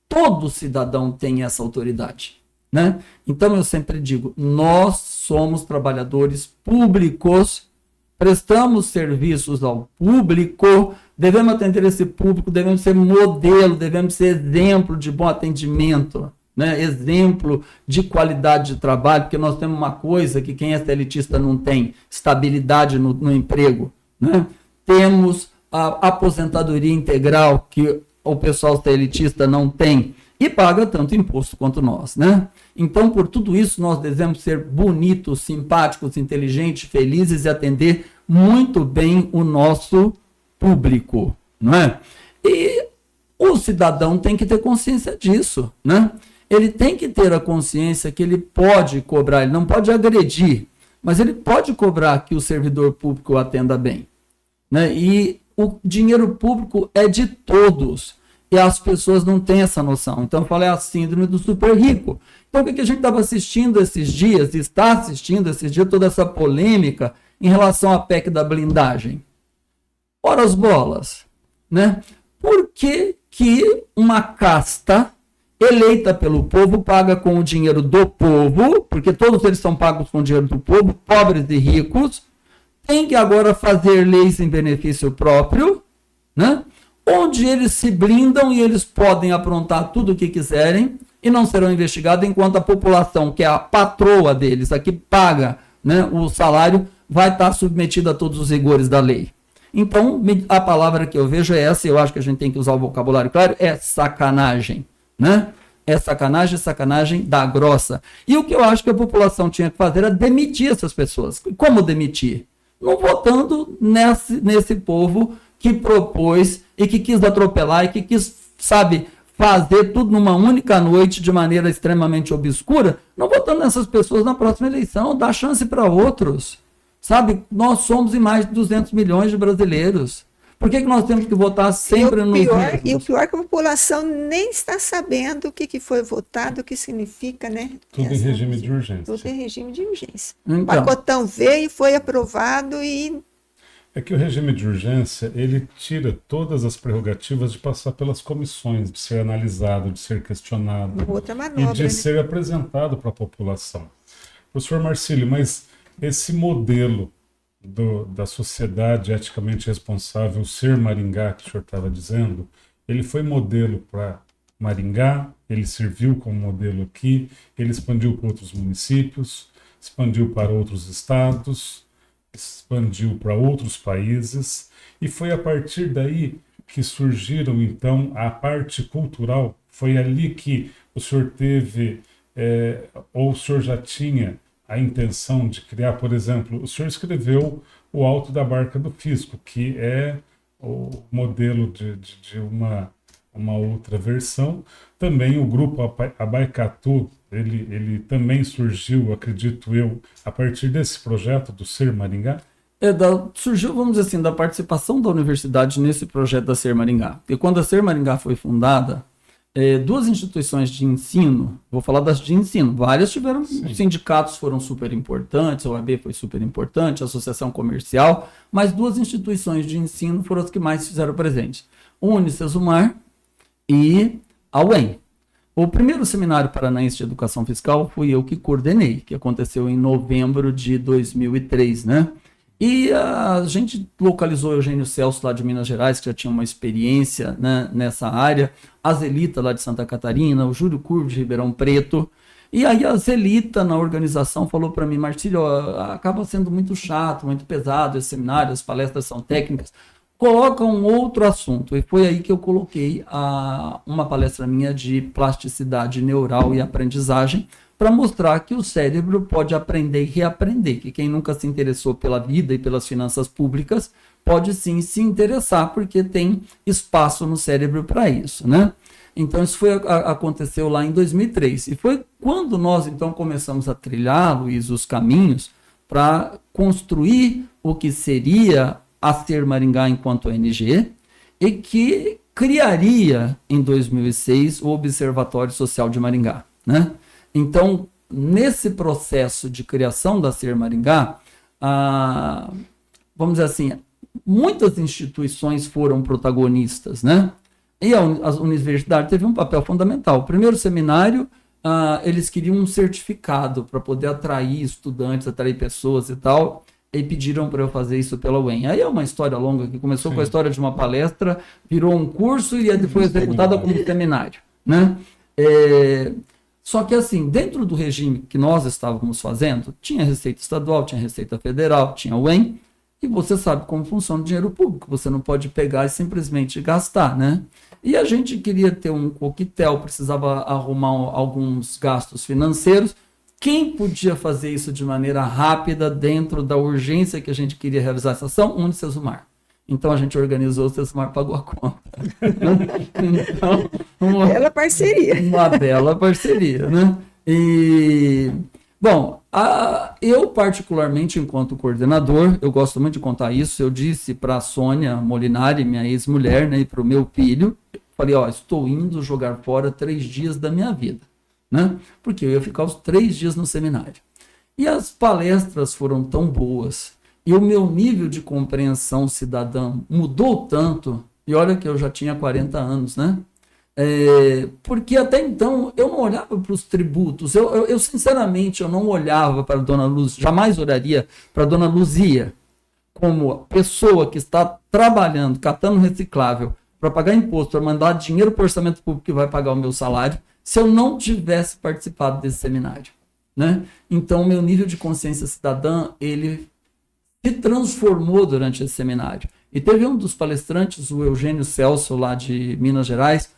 Todo cidadão tem essa autoridade, né? Então eu sempre digo, nós somos trabalhadores públicos, prestamos serviços ao público, devemos atender esse público, devemos ser modelo, devemos ser exemplo de bom atendimento, né? Exemplo de qualidade de trabalho, porque nós temos uma coisa que quem é elitista não tem, estabilidade no emprego, né? Temos a aposentadoria integral, que o pessoal elitista não tem, e paga tanto imposto quanto nós, né? Então, por tudo isso, nós devemos ser bonitos, simpáticos, inteligentes, felizes e atender muito bem o nosso público, não é? E o cidadão tem que ter consciência disso, né? Ele tem que ter a consciência que ele pode cobrar, ele não pode agredir, mas ele pode cobrar que o servidor público o atenda bem, né? E o dinheiro público é de todos e as pessoas não têm essa noção. Então eu falei a síndrome do super rico. Então o que a gente estava assistindo esses dias, e está assistindo esses dias, toda essa polêmica em relação à PEC da blindagem? Ora as bolas, né? Por que uma casta eleita pelo povo paga com o dinheiro do povo, porque todos eles são pagos com o dinheiro do povo, pobres e ricos, tem que agora fazer leis em benefício próprio, né? Onde eles se blindam e eles podem aprontar tudo o que quiserem e não serão investigados, enquanto a população, que é a patroa deles, a que paga, né, o salário, vai estar submetida a todos os rigores da lei. Então, a palavra que eu vejo é essa, e eu acho que a gente tem que usar o vocabulário claro, é sacanagem, né? É sacanagem da grossa. E o que eu acho que a população tinha que fazer era demitir essas pessoas. Como demitir? Não votando nesse povo que propôs e que quis atropelar e que quis, sabe, fazer tudo numa única noite de maneira extremamente obscura, não votando nessas pessoas na próxima eleição, dá chance para outros. Sabe, nós somos em mais de 200 milhões de brasileiros. Por que nós temos que votar sempre no... E o pior é que a população nem está sabendo o que foi votado, o que significa, né? Tudo em regime de urgência. Tudo em regime de urgência. Então, o pacotão veio, foi aprovado e... É que o regime de urgência, ele tira todas as prerrogativas de passar pelas comissões, de ser analisado, de ser questionado. Outra manobra, e de ser apresentado para a população. Professor Marcílio, mas esse modelo da sociedade eticamente responsável, o Ser Maringá, que o senhor estava dizendo, ele foi modelo para Maringá, ele serviu como modelo aqui, ele expandiu para outros municípios, expandiu para outros estados, expandiu para outros países, e foi a partir daí que surgiram, então, a parte cultural. Foi ali que o senhor teve, ou o senhor já tinha a intenção de criar, por exemplo, o senhor escreveu O Alto da Barca do Fisco, que é o modelo de uma outra versão. Também o grupo Abaicatu, ele também surgiu, acredito eu, a partir desse projeto do Ser Maringá? Surgiu, vamos dizer assim, da participação da universidade nesse projeto da Ser Maringá. E quando a Ser Maringá foi fundada, duas instituições de ensino, vou falar das de ensino, várias tiveram, sindicatos foram super importantes, a OAB foi super importante, a Associação Comercial, mas duas instituições de ensino foram as que mais fizeram presente. O Unicesumar e a UEM. O primeiro Seminário Paranaense de Educação Fiscal fui eu que coordenei, que aconteceu em novembro de 2003, né? E a gente localizou o Eugênio Celso lá de Minas Gerais, que já tinha uma experiência, né, nessa área, a Zelita lá de Santa Catarina, o Júlio Curvo de Ribeirão Preto. E aí a Zelita na organização falou para mim: Marcílio, acaba sendo muito chato, muito pesado esse seminário, as palestras são técnicas, coloca um outro assunto. E foi aí que eu coloquei uma palestra minha de plasticidade neural e aprendizagem, para mostrar que o cérebro pode aprender e reaprender, que quem nunca se interessou pela vida e pelas finanças públicas pode sim se interessar, porque tem espaço no cérebro para isso, né? Então isso aconteceu lá em 2003, e foi quando nós então começamos a trilhar, Luiz, os caminhos para construir o que seria a Ser Maringá enquanto ONG, e que criaria em 2006 o Observatório Social de Maringá, né? Então, nesse processo de criação da Ser Maringá, vamos dizer assim, muitas instituições foram protagonistas, né? E a universidade teve um papel fundamental. O primeiro seminário, eles queriam um certificado para poder atrair estudantes, atrair pessoas e tal, e pediram para eu fazer isso pela UEM. Aí é uma história longa, que começou com a história de uma palestra, virou um curso e depois executada como um seminário, né? Só que assim, dentro do regime que nós estávamos fazendo, tinha receita estadual, tinha receita federal, tinha UEM, e você sabe como funciona o dinheiro público, você não pode pegar e simplesmente gastar, né? E a gente queria ter um coquetel, precisava arrumar alguns gastos financeiros. Quem podia fazer isso de maneira rápida, dentro da urgência que a gente queria realizar essa ação? O Unicesumar. Então a gente organizou, o Unicesumar pagou a conta. Então, uma bela parceria. Uma bela parceria, né? E, bom, eu particularmente, enquanto coordenador, eu gosto muito de contar isso, eu disse para a Sônia Molinari, minha ex-mulher, né, e para o meu filho, falei, estou indo jogar fora 3 dias da minha vida, né? Porque eu ia ficar os 3 dias no seminário. E as palestras foram tão boas, e o meu nível de compreensão cidadã mudou tanto, e olha que eu já tinha 40 anos, né? Porque até então eu não olhava para os tributos, eu sinceramente eu não olhava para a Dona Luz, jamais olharia para a Dona Luzia como pessoa que está trabalhando, catando reciclável, para pagar imposto, para mandar dinheiro para o orçamento público que vai pagar o meu salário, se eu não tivesse participado desse seminário, né? Então o meu nível de consciência cidadã, ele se transformou durante esse seminário. E teve um dos palestrantes, o Eugênio Celso, lá de Minas Gerais,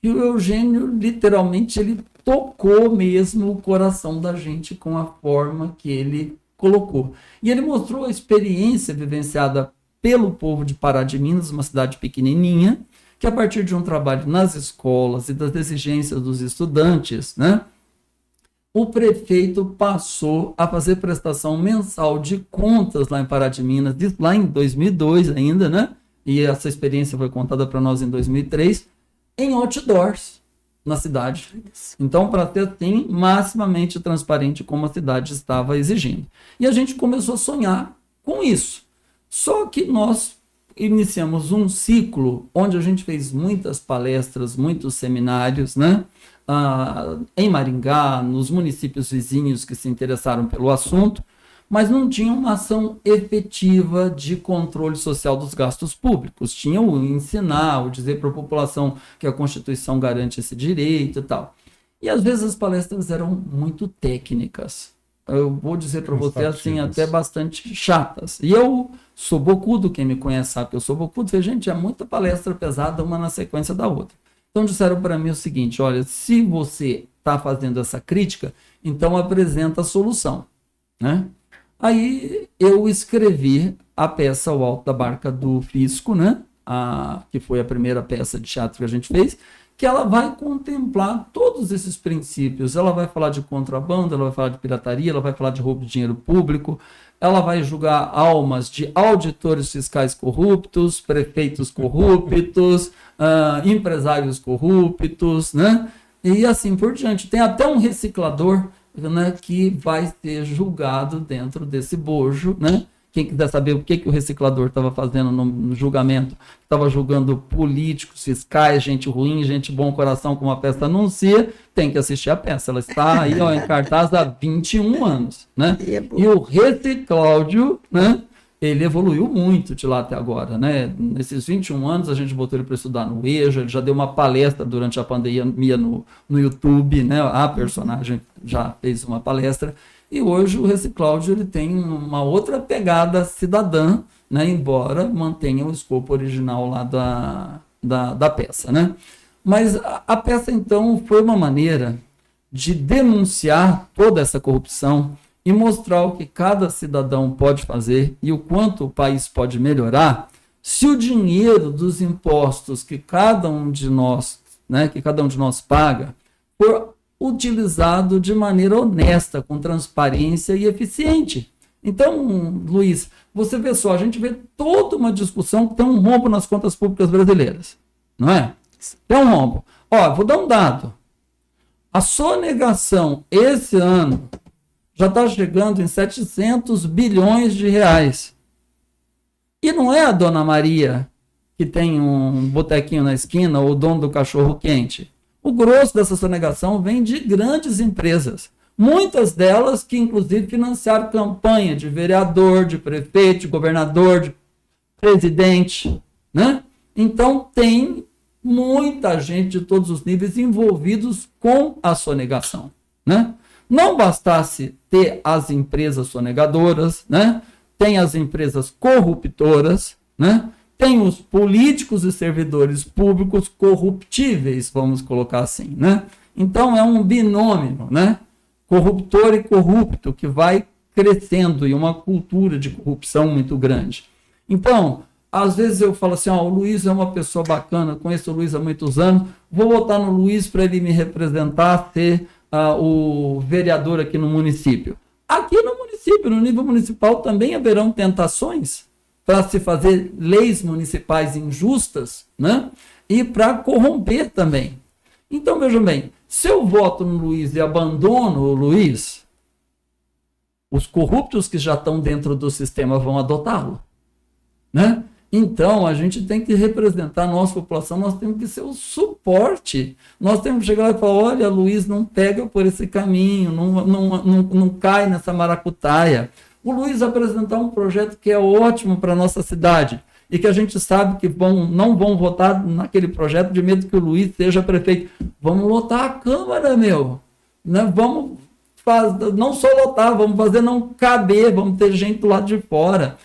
e o Eugênio, literalmente, ele tocou mesmo o coração da gente com a forma que ele colocou. E ele mostrou a experiência vivenciada pelo povo de Pará de Minas, uma cidade pequenininha, que a partir de um trabalho nas escolas e das exigências dos estudantes, né, o prefeito passou a fazer prestação mensal de contas lá em Pará de Minas, lá em 2002 ainda, né? E essa experiência foi contada para nós em 2003, em outdoors na cidade. Então, para ter, assim, maximamente transparente como a cidade estava exigindo. E a gente começou a sonhar com isso. Só que nós iniciamos um ciclo onde a gente fez muitas palestras, muitos seminários, né? Em Maringá, nos municípios vizinhos que se interessaram pelo assunto, mas não tinha uma ação efetiva de controle social dos gastos públicos. Tinha o ensinar, o dizer para a população que a Constituição garante esse direito e tal. E às vezes as palestras eram muito técnicas. Eu vou dizer para você assim, até bastante chatas. E eu sou bocudo, quem me conhece sabe que eu sou bocudo. Falei, gente, é muita palestra pesada, uma na sequência da outra. Então disseram para mim o seguinte, olha, se você está fazendo essa crítica, então apresenta a solução, né? Aí eu escrevi a peça O Alto da Barca do Fisco, né? Que foi a primeira peça de teatro que a gente fez, que ela vai contemplar todos esses princípios. Ela vai falar de contrabando, ela vai falar de pirataria, ela vai falar de roubo de dinheiro público, ela vai julgar almas de auditores fiscais corruptos, prefeitos corruptos, empresários corruptos, né? E assim por diante. Tem até um reciclador, né, que vai ser julgado dentro desse bojo, né? Quem quiser saber o que o reciclador estava fazendo no julgamento, estava julgando políticos, fiscais, gente ruim, gente bom coração, como a peça anuncia, tem que assistir a peça. Ela está aí, ó, em cartaz há 21 anos, né? E o Recicláudio, né, ele evoluiu muito de lá até agora, né? Nesses 21 anos, a gente botou ele para estudar no EJA, ele já deu uma palestra durante a pandemia no YouTube, né? A personagem já fez uma palestra. E hoje o Recicláudio ele tem uma outra pegada cidadã, né, embora mantenha o escopo original lá da peça, né? Mas a peça, então, foi uma maneira de denunciar toda essa corrupção e mostrar o que cada cidadão pode fazer e o quanto o país pode melhorar se o dinheiro dos impostos que cada um de nós, né, paga, for utilizado de maneira honesta, com transparência e eficiente. Então, Luiz, você vê só, a gente vê toda uma discussão que tem um rombo nas contas públicas brasileiras, não é? Tem um rombo. Ó, vou dar um dado. A sonegação esse ano já está chegando em 700 bilhões de reais. E não é a dona Maria que tem um botequinho na esquina ou o dono do cachorro quente. O grosso dessa sonegação vem de grandes empresas, muitas delas que inclusive financiaram campanha de vereador, de prefeito, de governador, de presidente, né? Então tem muita gente de todos os níveis envolvidos com a sonegação, né? Não bastasse ter as empresas sonegadoras, né? Tem as empresas corruptoras, né? Tem os políticos e servidores públicos corruptíveis, vamos colocar assim, né? Então é um binômio, né? Corruptor e corrupto, que vai crescendo e uma cultura de corrupção muito grande. Então, às vezes eu falo assim, ó, o Luiz é uma pessoa bacana, conheço o Luiz há muitos anos, vou votar no Luiz para ele me representar, ser o vereador aqui no município. Aqui no município, no nível municipal, também haverão tentações para se fazer leis municipais injustas, né? E para corromper também. Então, vejam bem, se eu voto no Luiz e abandono o Luiz, os corruptos que já estão dentro do sistema vão adotá-lo, né? Então, a gente tem que representar a nossa população, nós temos que ser o suporte. Nós temos que chegar lá e falar, olha, Luiz, não pega por esse caminho, não cai nessa maracutaia. O Luiz apresentar um projeto que é ótimo para a nossa cidade e que a gente sabe que não vão votar naquele projeto de medo que o Luiz seja prefeito. Vamos lotar a Câmara, meu. Né? Vamos fazer, não só lotar, vamos fazer não caber, vamos ter gente do lado de fora.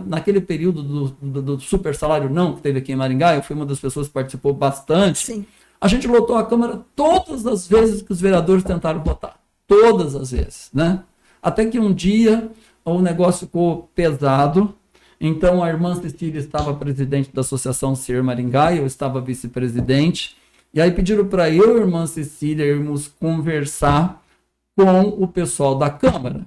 Naquele período do super salário não, que teve aqui em Maringá, eu fui uma das pessoas que participou bastante. Sim. A gente lotou a Câmara todas as vezes que os vereadores tentaram votar. Todas as vezes, né? Até que um dia o negócio ficou pesado Então, a irmã Cecília estava presidente da Associação Ser Maringá, eu estava vice-presidente. E aí pediram para eu e a irmã Cecília irmos conversar com o pessoal da Câmara.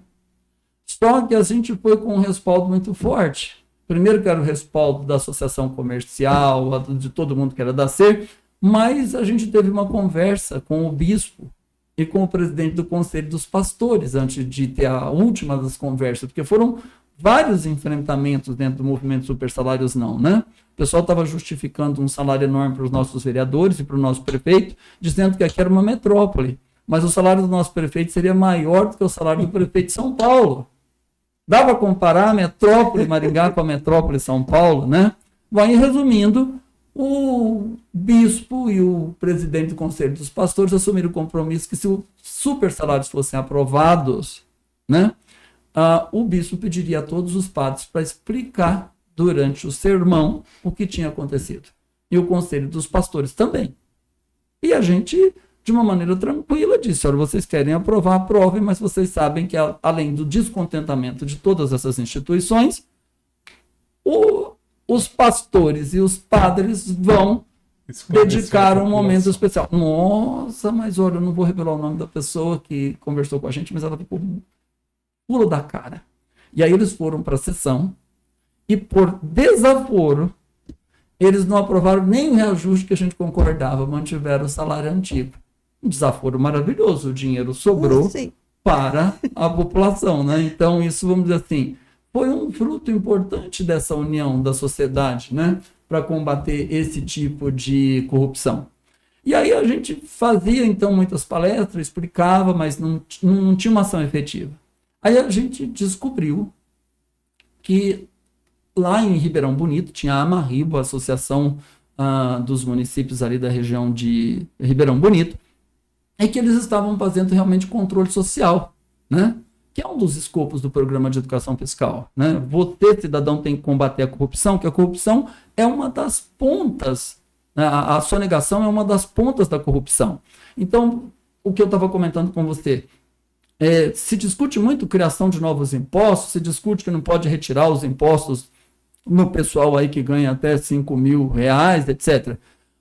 Só que a gente foi com um respaldo muito forte. Primeiro que era o respaldo da Associação Comercial, de todo mundo que era da SER, mas a gente teve uma conversa com o bispo e com o presidente do Conselho dos Pastores, antes de ter a última das conversas, porque foram vários enfrentamentos dentro do movimento Super Salários Não, né? O pessoal estava justificando um salário enorme para os nossos vereadores e para o nosso prefeito, dizendo que aqui era uma metrópole, mas o salário do nosso prefeito seria maior do que o salário do prefeito de São Paulo. Dá para comparar a metrópole Maringá com a metrópole São Paulo, né? Vai resumindo, o bispo e o presidente do Conselho dos Pastores assumiram o compromisso que se os super salários fossem aprovados, né? O bispo pediria a todos os padres para explicar durante o sermão o que tinha acontecido. E o Conselho dos Pastores também. E a gente, de uma maneira tranquila, disse, olha, vocês querem aprovar, aprovem, mas vocês sabem que, além do descontentamento de todas essas instituições, os pastores e os padres vão dedicar um momento especial. Nossa, mas olha, eu não vou revelar o nome da pessoa que conversou com a gente, mas ela ficou pulo da cara. E aí eles foram para a sessão e, por desaforo, eles não aprovaram nem o reajuste que a gente concordava, mantiveram o salário antigo. Um desaforo maravilhoso, o dinheiro sobrou para a população, né? Então, isso, vamos dizer assim, foi um fruto importante dessa união da sociedade, né? Para combater esse tipo de corrupção. E aí a gente fazia, então, muitas palestras, explicava, mas não tinha uma ação efetiva. Aí a gente descobriu que lá em Ribeirão Bonito tinha a Amarribo, a Associação dos Municípios ali da região de Ribeirão Bonito, e que eles estavam fazendo realmente controle social, né? Que é um dos escopos do programa de educação fiscal, né? Você, cidadão, tem que combater a corrupção, que a corrupção é uma das pontas, né? A sonegação é uma das pontas da corrupção. Então, o que eu estava comentando com você, se discute muito criação de novos impostos, se discute que não pode retirar os impostos no pessoal aí que ganha até R$5.000, etc.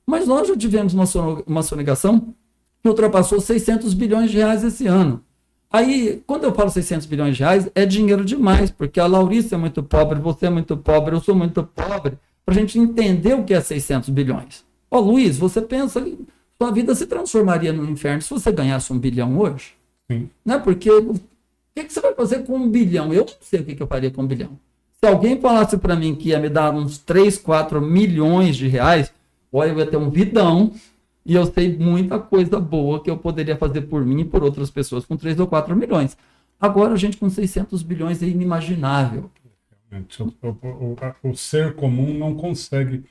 Mas nós já tivemos uma sonegação que ultrapassou 600 bilhões de reais esse ano. Aí, quando eu falo 600 bilhões de reais, é dinheiro demais, porque a Laurice é muito pobre, você é muito pobre, eu sou muito pobre, para a gente entender o que é 600 bilhões. Ó, Luiz, você pensa que sua vida se transformaria no inferno se você ganhasse 1 bilhão hoje? Sim. Né? Porque o que você vai fazer com 1 bilhão? Eu não sei o que eu faria com 1 bilhão. Se alguém falasse para mim que ia me dar uns 3, 4 milhões de reais, olha, eu ia ter um vidão e eu sei muita coisa boa que eu poderia fazer por mim e por outras pessoas com 3 ou 4 milhões. Agora, a gente com 600 bilhões é inimaginável. O ser comum não consegue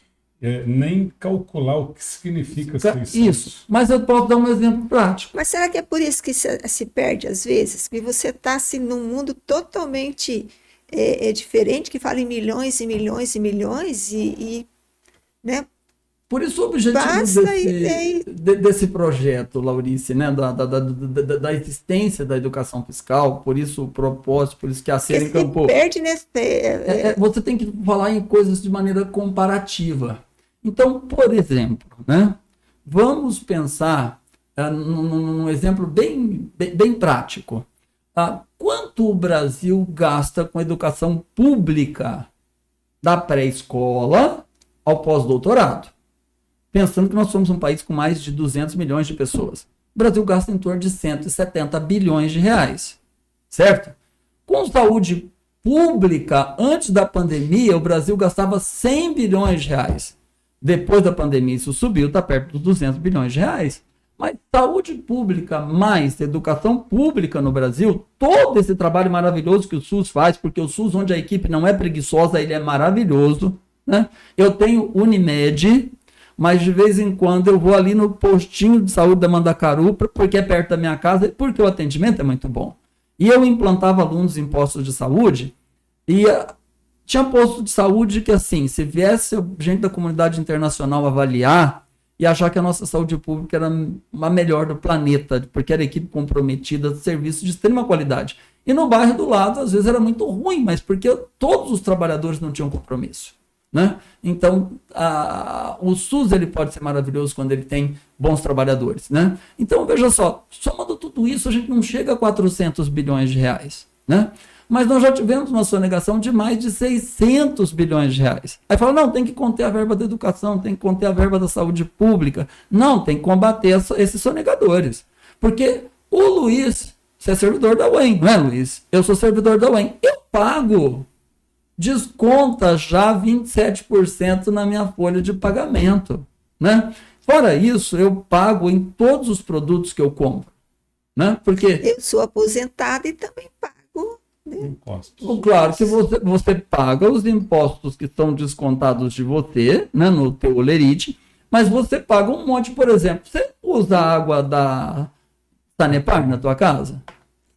nem calcular o que significa 600. Isso, mas eu posso dar um exemplo prático. Mas será que é por isso que se perde às vezes? Que você está assim, num mundo totalmente diferente, que fala em milhões e milhões e milhões né? Por isso o objetivo desse projeto, Laurice, né? Da existência da educação fiscal, por isso o propósito, por isso que a SER encampou. Perde nesse... Você tem que falar em coisas de maneira comparativa. Então, por exemplo, né? Vamos pensar num exemplo bem prático. Quanto o Brasil gasta com educação pública da pré-escola ao pós-doutorado? Pensando que nós somos um país com mais de 200 milhões de pessoas. O Brasil gasta em torno de 170 bilhões de reais, certo? Com saúde pública, antes da pandemia, o Brasil gastava 100 bilhões de reais. Depois da pandemia, isso subiu, está perto dos 200 bilhões de reais. Mas saúde pública mais educação pública no Brasil, todo esse trabalho maravilhoso que o SUS faz, porque o SUS, onde a equipe não é preguiçosa, ele é maravilhoso, né? Eu tenho Unimed, mas de vez em quando eu vou ali no postinho de saúde da Mandacaru, porque é perto da minha casa e porque o atendimento é muito bom. E eu implantava alunos em postos de saúde e tinha posto de saúde que, assim, se viesse gente da comunidade internacional avaliar, e achar que a nossa saúde pública era a melhor do planeta, porque era equipe comprometida, serviço de extrema qualidade. E no bairro do lado, às vezes, era muito ruim, mas porque todos os trabalhadores não tinham compromisso, né? Então, o SUS ele pode ser maravilhoso quando ele tem bons trabalhadores, né? Então, veja só, somando tudo isso, a gente não chega a 400 bilhões de reais, né? Mas nós já tivemos uma sonegação de mais de 600 bilhões de reais. Aí fala, não, tem que conter a verba da educação, tem que conter a verba da saúde pública. Não, tem que combater esses sonegadores. Porque o Luiz, você é servidor da UEM, não é, Luiz? Eu sou servidor da UEM. Eu pago, desconta já 27% na minha folha de pagamento, né? Fora isso, eu pago em todos os produtos que eu compro, né? Porque eu sou aposentada e também pago. Impostos. Claro que você paga os impostos que estão descontados de você, né, no teu olerite, mas você paga um monte, por exemplo, você usa a água da Sanepar na tua casa?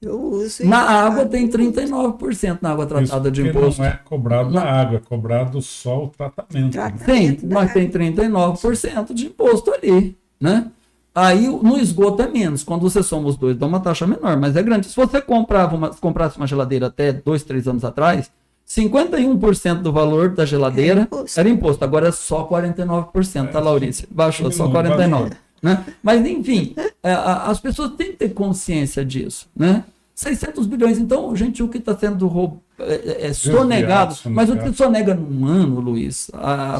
Eu uso. Na água tem 39% na água tratada de imposto. Não é cobrado na água, é cobrado só o tratamento. Sim, mas tem 39% de imposto ali, né? Aí no esgoto é menos. Quando você soma os dois, dá uma taxa menor, mas é grande. Se você comprasse uma geladeira até 2, 3 anos atrás, 51% do valor da geladeira era imposto. Agora é só 49%, tá, Laurice? Baixou, só 49%. Né? Mas, enfim, as pessoas têm que ter consciência disso, né? 600 bilhões, então, gente, o que está sendo sonegado, mas o que sonega num ano, Luiz,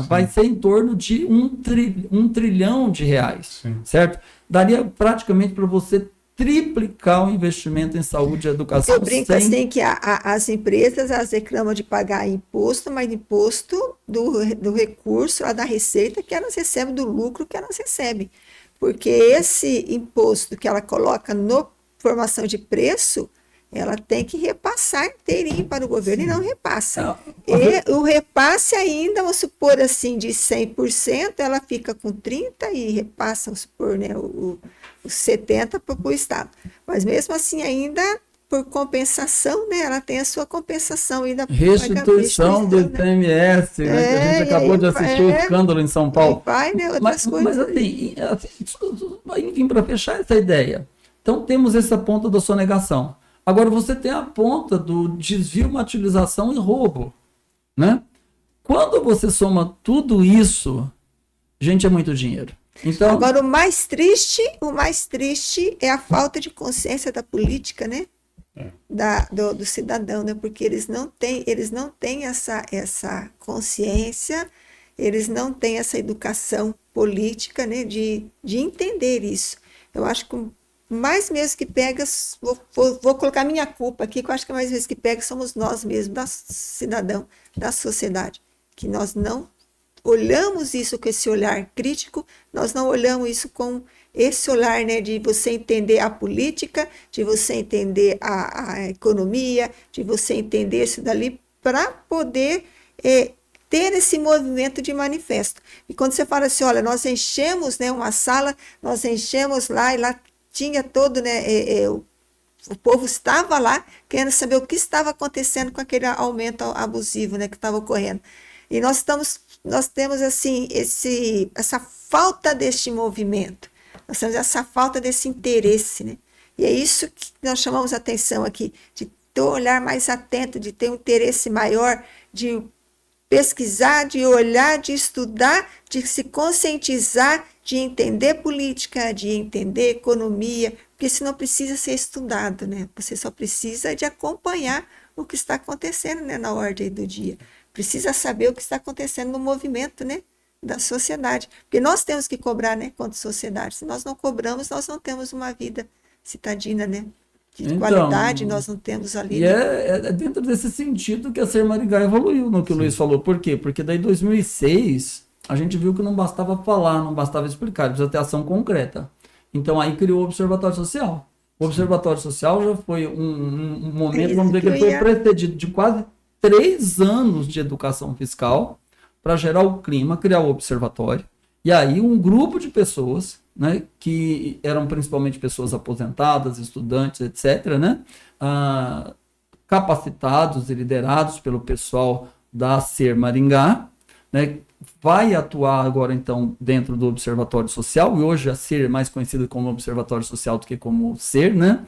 vai ser em torno de 1 trilhão de reais, certo? Daria praticamente para você triplicar o investimento em saúde e educação. Eu brinco assim que as empresas elas reclamam de pagar imposto, mas imposto do recurso, da receita que elas recebem, do lucro que elas recebem. Porque esse imposto que ela coloca no formação de preço, ela tem que repassar inteirinho para o governo. Sim. E não repassa. E o repasse ainda, vamos supor assim, de 100%, ela fica com 30% e repassa, vamos supor, né, os 70% para o Estado. Mas mesmo assim ainda, por compensação, né, ela tem a sua compensação ainda. Restituição do ICMS, né, que a gente acabou de assistir o escândalo em São Paulo. Vai, né, outras coisas. Mas assim, enfim, para fechar essa ideia, então temos essa ponta da sonegação. Agora você tem a ponta do desvio, utilização e roubo, né? Quando você soma tudo isso, gente, é muito dinheiro. Então, agora o mais triste é a falta de consciência da política, né? Do cidadão, né? Porque eles não têm essa consciência, eles não têm essa educação política, né? De entender isso. Eu acho que mais mesmo que pega, vou colocar minha culpa aqui, que eu acho que mais vezes que pega somos nós mesmos, da cidadão, da sociedade, que nós não olhamos isso com esse olhar crítico, nós não olhamos isso com esse olhar, né, de você entender a política, de você entender a economia, de você entender isso dali, para poder ter esse movimento de manifesto. E quando você fala assim, olha, nós enchemos, né, uma sala, nós enchemos lá, e lá tinha todo, né, o povo estava lá querendo saber o que estava acontecendo com aquele aumento abusivo, né, que estava ocorrendo. E nós temos assim essa falta deste movimento, nós temos essa falta desse interesse, né? E é isso que nós chamamos a atenção aqui, de ter um olhar mais atento, de ter um interesse maior, de pesquisar, de olhar, de estudar, de se conscientizar, de entender política, de entender economia, porque isso não precisa ser estudado, né? Você só precisa de acompanhar o que está acontecendo, né, na ordem do dia. Precisa saber o que está acontecendo no movimento, né, da sociedade. Porque nós temos que cobrar, né, quanto sociedade. Se nós não cobramos, nós não temos uma vida citadina, né? De qualidade, nós não temos ali. E é dentro desse sentido que a Ser Maringá evoluiu, no que o Luiz falou. Por quê? Porque daí em 2006, a gente viu que não bastava falar, não bastava explicar, precisa ter ação concreta. Então aí criou o Observatório Social. O Observatório Social já foi um momento, vamos dizer, que ele foi precedido de quase 3 anos de educação fiscal para gerar o clima, criar o observatório. E aí um grupo de pessoas, né, que eram principalmente pessoas aposentadas, estudantes, etc., né, capacitados e liderados pelo pessoal da Ser Maringá, né, vai atuar agora, então, dentro do Observatório Social, e hoje a SER é mais conhecida como Observatório Social do que como SER, né,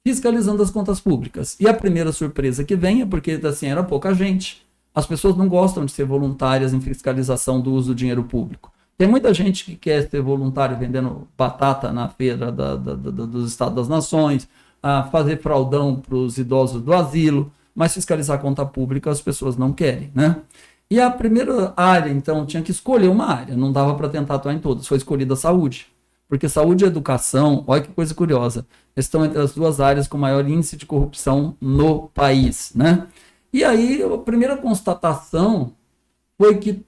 fiscalizando as contas públicas. E a primeira surpresa que vem é porque, assim, era pouca gente. As pessoas não gostam de ser voluntárias em fiscalização do uso do dinheiro público. Tem muita gente que quer ser voluntário vendendo batata na feira dos Estados das Nações, fazer fraudão para os idosos do asilo, mas fiscalizar a conta pública as pessoas não querem, né? E a primeira área, então, tinha que escolher uma área, não dava para tentar atuar em todas, foi escolhida a saúde. Porque saúde e educação, olha que coisa curiosa, estão entre as duas áreas com maior índice de corrupção no país, né? E aí, a primeira constatação foi que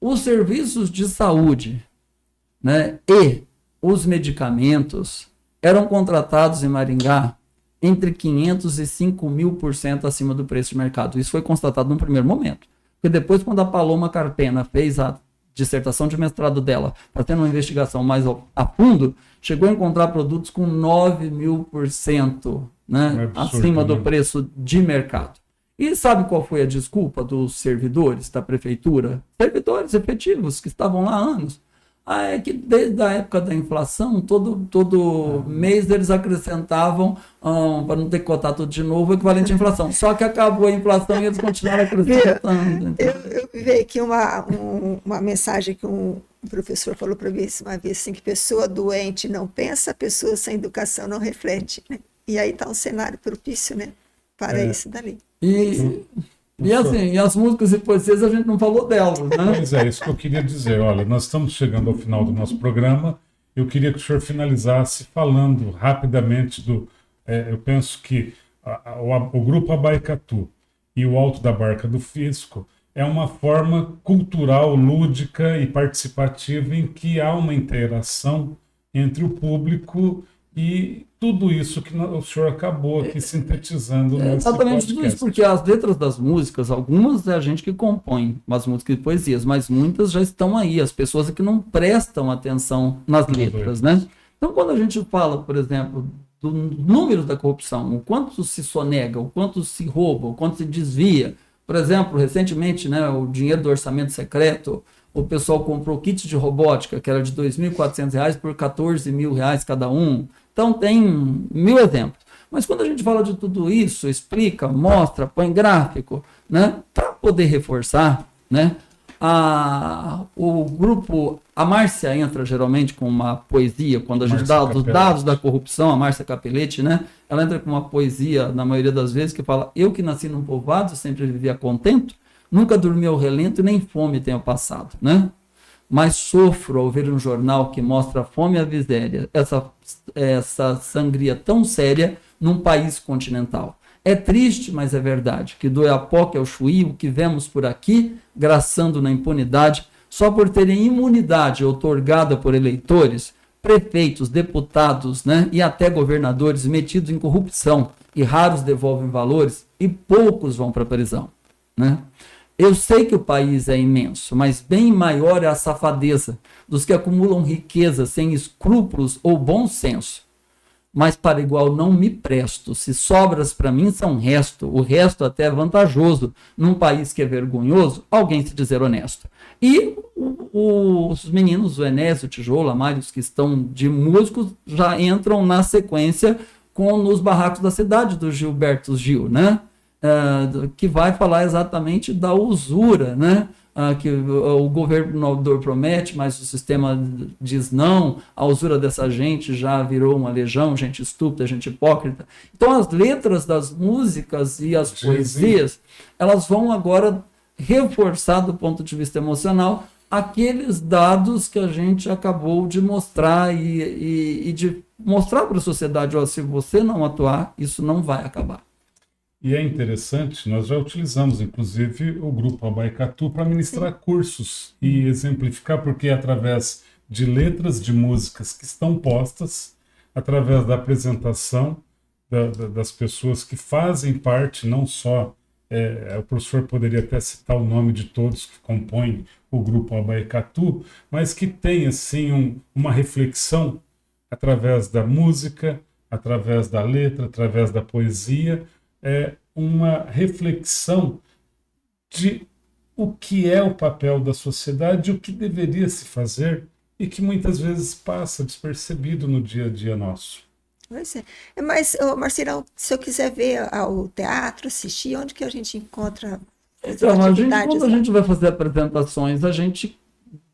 os serviços de saúde, né, e os medicamentos eram contratados em Maringá entre 500% e 5.000% acima do preço de mercado. Isso foi constatado no primeiro momento. Porque depois, quando a Paloma Carpena fez a dissertação de mestrado dela, para ter uma investigação mais a fundo, chegou a encontrar produtos com 9.000%, né, acima do preço de mercado. E sabe qual foi a desculpa dos servidores da prefeitura? Servidores efetivos que estavam lá há anos. É que desde a época da inflação, todo mês eles acrescentavam, para não ter que cotar tudo de novo, o equivalente à inflação. Só que acabou a inflação e eles continuaram acrescentando. Eu vi aqui uma mensagem que um professor falou para mim uma vez, assim, que pessoa doente não pensa, pessoa sem educação não reflete, né? E aí está um cenário propício, né, para isso dali. E assim, e as músicas e poesias a gente não falou delas, né? Pois é, isso que eu queria dizer. Olha, nós estamos chegando ao final do nosso programa. Eu queria que o senhor finalizasse falando rapidamente eu penso que o Grupo Abaicatu e o Alto da Barca do Fisco é uma forma cultural, lúdica e participativa em que há uma interação entre o público e tudo isso que o senhor acabou aqui sintetizando nesse exatamente tudo isso, porque as letras das músicas, algumas é a gente que compõe as músicas e poesias, mas muitas já estão aí, as pessoas é que não prestam atenção nas letras, né? Então, quando a gente fala, por exemplo, do número da corrupção, o quanto se sonega, o quanto se rouba, o quanto se desvia, por exemplo, recentemente, né, o dinheiro do orçamento secreto, o pessoal comprou kits de robótica, que era de R$ 2.400 por R$ 14.000 cada um. Então, tem 1.000 exemplos. Mas quando a gente fala de tudo isso, explica, mostra, põe gráfico, né, para poder reforçar, né, o grupo, a Márcia entra geralmente com uma poesia, quando a gente dá os dados da corrupção, a Márcia Capelletti, né, ela entra com uma poesia, na maioria das vezes, que fala: eu que nasci num povoado, sempre vivia contento, nunca dormi ao relento e nem fome tenho passado, né? Mas sofro ao ver um jornal que mostra a fome e a miséria, essa sangria tão séria num país continental. É triste, mas é verdade, que do Oiapoque ao Chuí, o que vemos por aqui, graçando na impunidade, só por terem imunidade outorgada por eleitores, prefeitos, deputados, né, e até governadores metidos em corrupção, e raros devolvem valores, e poucos vão para a prisão, né? Eu sei que o país é imenso, mas bem maior é a safadeza dos que acumulam riqueza sem escrúpulos ou bom senso. Mas para igual não me presto, se sobras para mim são resto, o resto até é vantajoso, num país que é vergonhoso, alguém se dizer honesto. E os meninos, o Enésio, o Tijolo, a Mários, que estão de músicos, já entram na sequência nos barracos da cidade do Gilberto Gil, né? Que vai falar exatamente da usura, né? Que o governador promete, mas o sistema diz não, a usura dessa gente já virou uma legião, gente estúpida, gente hipócrita. Então as letras das músicas e as poesias, elas vão agora reforçar do ponto de vista emocional aqueles dados que a gente acabou de mostrar e de mostrar para a sociedade: ó, se você não atuar, isso não vai acabar. E é interessante, nós já utilizamos, inclusive, o Grupo Abaicatu para ministrar cursos e exemplificar, porque é através de letras de músicas que estão postas, através da apresentação das pessoas que fazem parte, não só, o professor poderia até citar o nome de todos que compõem o Grupo Abaicatu, mas que tem, assim, uma reflexão através da música, através da letra, através da poesia, uma reflexão de o que é o papel da sociedade, o que deveria se fazer e que muitas vezes passa despercebido no dia a dia nosso. Pois é. Mas, Marcelo, se eu quiser ver o teatro, assistir, onde que a gente encontra então, quando a gente vai fazer apresentações, a gente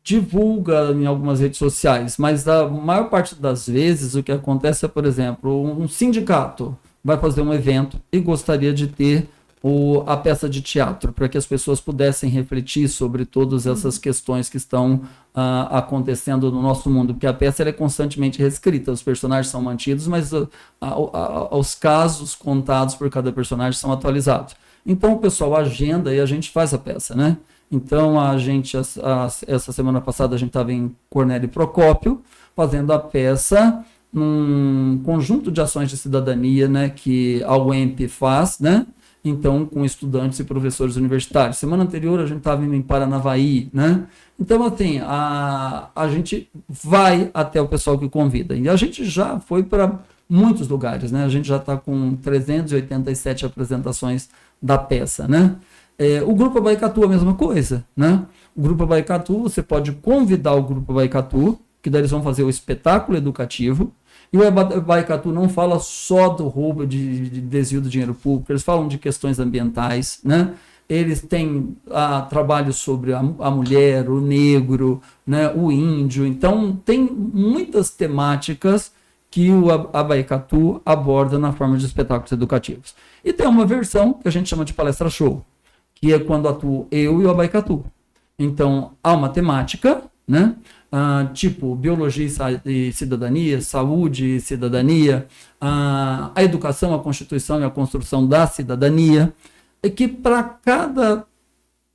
divulga em algumas redes sociais, mas a maior parte das vezes o que acontece é, por exemplo, um sindicato vai fazer um evento e gostaria de ter a peça de teatro, para que as pessoas pudessem refletir sobre todas essas questões que estão acontecendo no nosso mundo, porque a peça ela é constantemente reescrita, os personagens são mantidos, mas os casos contados por cada personagem são atualizados. Então o pessoal agenda e a gente faz a peça, né? Então a gente, essa semana passada a gente estava em Cornélio Procópio, fazendo a peça num conjunto de ações de cidadania, né, que a UEMP faz, né? Então, com estudantes e professores universitários. Semana anterior, a gente estava indo em Paranavaí, né? Então, assim, a gente vai até o pessoal que convida. E a gente já foi para muitos lugares, né? A gente já está com 387 apresentações da peça, né? O Grupo Abaicatu é a mesma coisa, né? O Grupo Abaicatu, você pode convidar o Grupo Abaicatu, que daí eles vão fazer o espetáculo educativo. E o Abaicatu não fala só do roubo, de desvio do dinheiro público, eles falam de questões ambientais, né? Eles têm trabalho sobre a mulher, o negro, né? O índio. Então, tem muitas temáticas que o Abaicatu aborda na forma de espetáculos educativos. E tem uma versão que a gente chama de palestra show, que é quando atuo eu e o Abaicatu. Então, há uma temática, né? Tipo biologia e cidadania, saúde e cidadania, a educação, a constituição e a construção da cidadania, é que para cada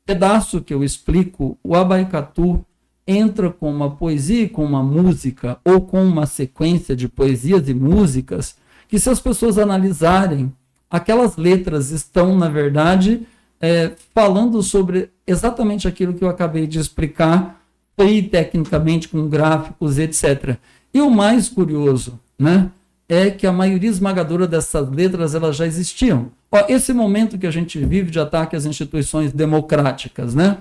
pedaço que eu explico, o Abaicatu entra com uma poesia, com uma música, ou com uma sequência de poesias e músicas, que se as pessoas analisarem, aquelas letras estão, na verdade, falando sobre exatamente aquilo que eu acabei de explicar, e tecnicamente com gráficos, etc. E o mais curioso, né, é que a maioria esmagadora dessas letras elas já existiam. Esse momento que a gente vive de ataque às instituições democráticas, né?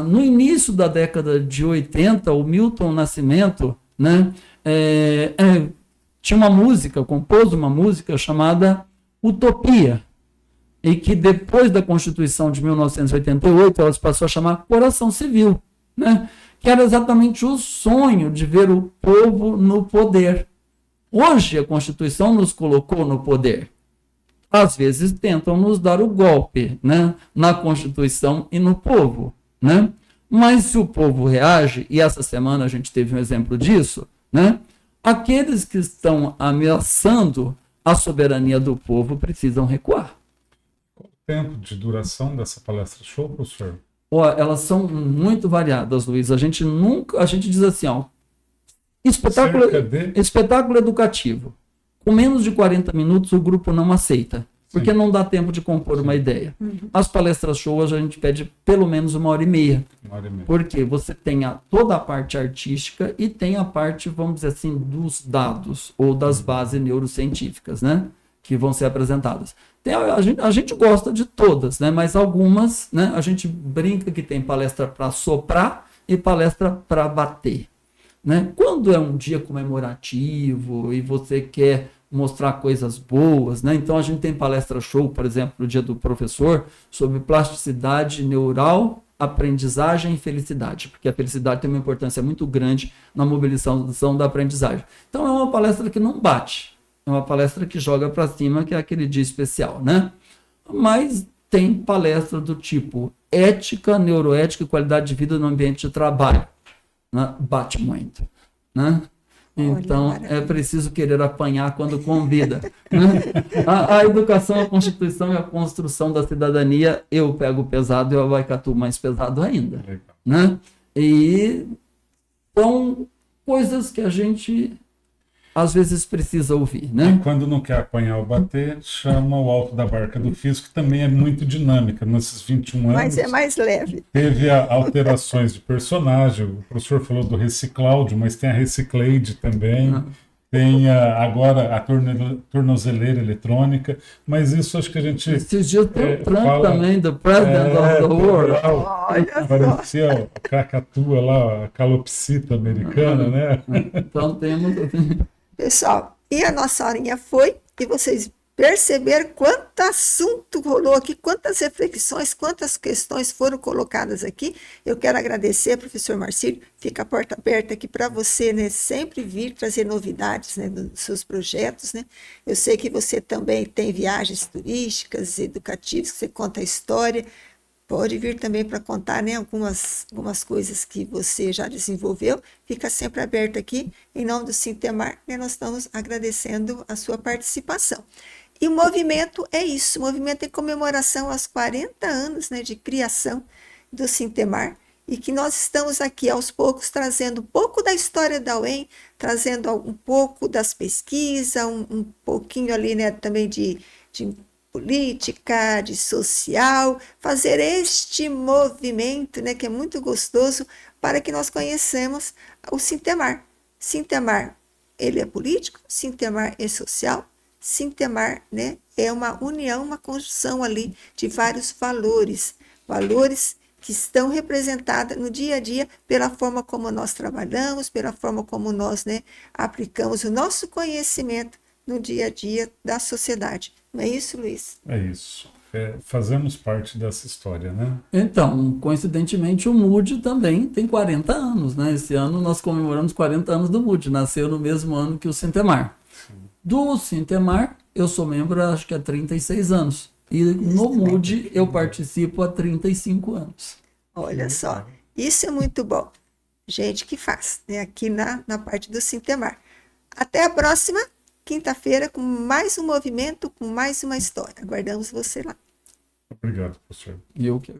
No início da década de 80, o Milton Nascimento, né, tinha uma música, compôs uma música chamada Utopia, e que depois da Constituição de 1988, ela passou a chamar Coração Civil, né? Que era exatamente o sonho de ver o povo no poder. Hoje a Constituição nos colocou no poder. Às vezes tentam nos dar o golpe, né? Na Constituição e no povo, né? Mas se o povo reage, e essa semana a gente teve um exemplo disso, né? Aqueles que estão ameaçando a soberania do povo precisam recuar. Qual o tempo de duração dessa palestra show, professor? Elas são muito variadas, Luiz. A gente diz assim, espetáculo educativo. Com menos de 40 minutos o grupo não aceita, porque não dá tempo de compor uma ideia. As palestras shows a gente pede pelo menos 1h30. Porque você tem toda a parte artística e tem a parte, vamos dizer assim, dos dados ou das bases neurocientíficas, né? Que vão ser apresentadas. A gente gosta de todas, né? Mas algumas, né? A gente brinca que tem palestra para soprar e palestra para bater, né? Quando é um dia comemorativo e você quer mostrar coisas boas, né? Então a gente tem palestra show, por exemplo, no dia do professor, sobre plasticidade neural, aprendizagem e felicidade, porque a felicidade tem uma importância muito grande na mobilização da aprendizagem. Então é uma palestra que não bate. É uma palestra que joga para cima, que é aquele dia especial, né? Mas tem palestra do tipo ética, neuroética e qualidade de vida no ambiente de trabalho, né? Bate muito, né? Então é preciso querer apanhar quando convida, né? A educação, a constituição e a construção da cidadania, eu pego pesado e o Abaicatu mais pesado ainda, né? E são coisas que a gente às vezes precisa ouvir, né? E quando não quer apanhar ou bater, chama o Alto da Barca do Físico, que também é muito dinâmica. Nesses 21 anos... Mas é mais leve. Teve alterações de personagem. O professor falou do Recicláudio, mas tem a Recicleide também. tem agora a tornozeleira eletrônica, mas isso acho que a gente... Esses dias tem o Trump também, do President of the World. Parecia a Krakatoa lá, a calopsita americana, né? Então temos... Pessoal, e a nossa horinha foi, e vocês perceberam quanto assunto rolou aqui, quantas reflexões, quantas questões foram colocadas aqui. Eu quero agradecer, professor Marcílio, fica a porta aberta aqui para você, né, sempre vir trazer novidades, né, dos seus projetos, né. Eu sei que você também tem viagens turísticas, educativas, que você conta a história, pode vir também para contar, né, algumas coisas que você já desenvolveu. Fica sempre aberto aqui. Em nome do Sintemar, né, nós estamos agradecendo a sua participação. E o movimento é isso, o movimento em comemoração aos 40 anos, né, de criação do Sintemar, e que nós estamos aqui aos poucos trazendo um pouco da história da UEM, trazendo um pouco das pesquisas, um pouquinho ali, né, também de política, de social, fazer este movimento, né, que é muito gostoso, para que nós conheçamos o Sintemar. Sintemar, ele é político, Sintemar é social, Sintemar, né, é uma união, uma construção ali de vários valores que estão representados no dia a dia pela forma como nós trabalhamos, pela forma como nós, né, aplicamos o nosso conhecimento no dia a dia da sociedade. Não é isso, Luiz? É isso. Fazemos parte dessa história, né? Então, coincidentemente, o MUD também tem 40 anos, né? Esse ano nós comemoramos 40 anos do MUD, nasceu no mesmo ano que o Sintemar. Do Sintemar, eu sou membro, acho que há 36 anos. E no MUD eu participo há 35 anos. Olha só, isso é muito bom. Gente que faz, né? Aqui na parte do Sintemar. Até a próxima quinta-feira com mais um movimento, com mais uma história. Aguardamos você lá. Obrigado, professor. E eu que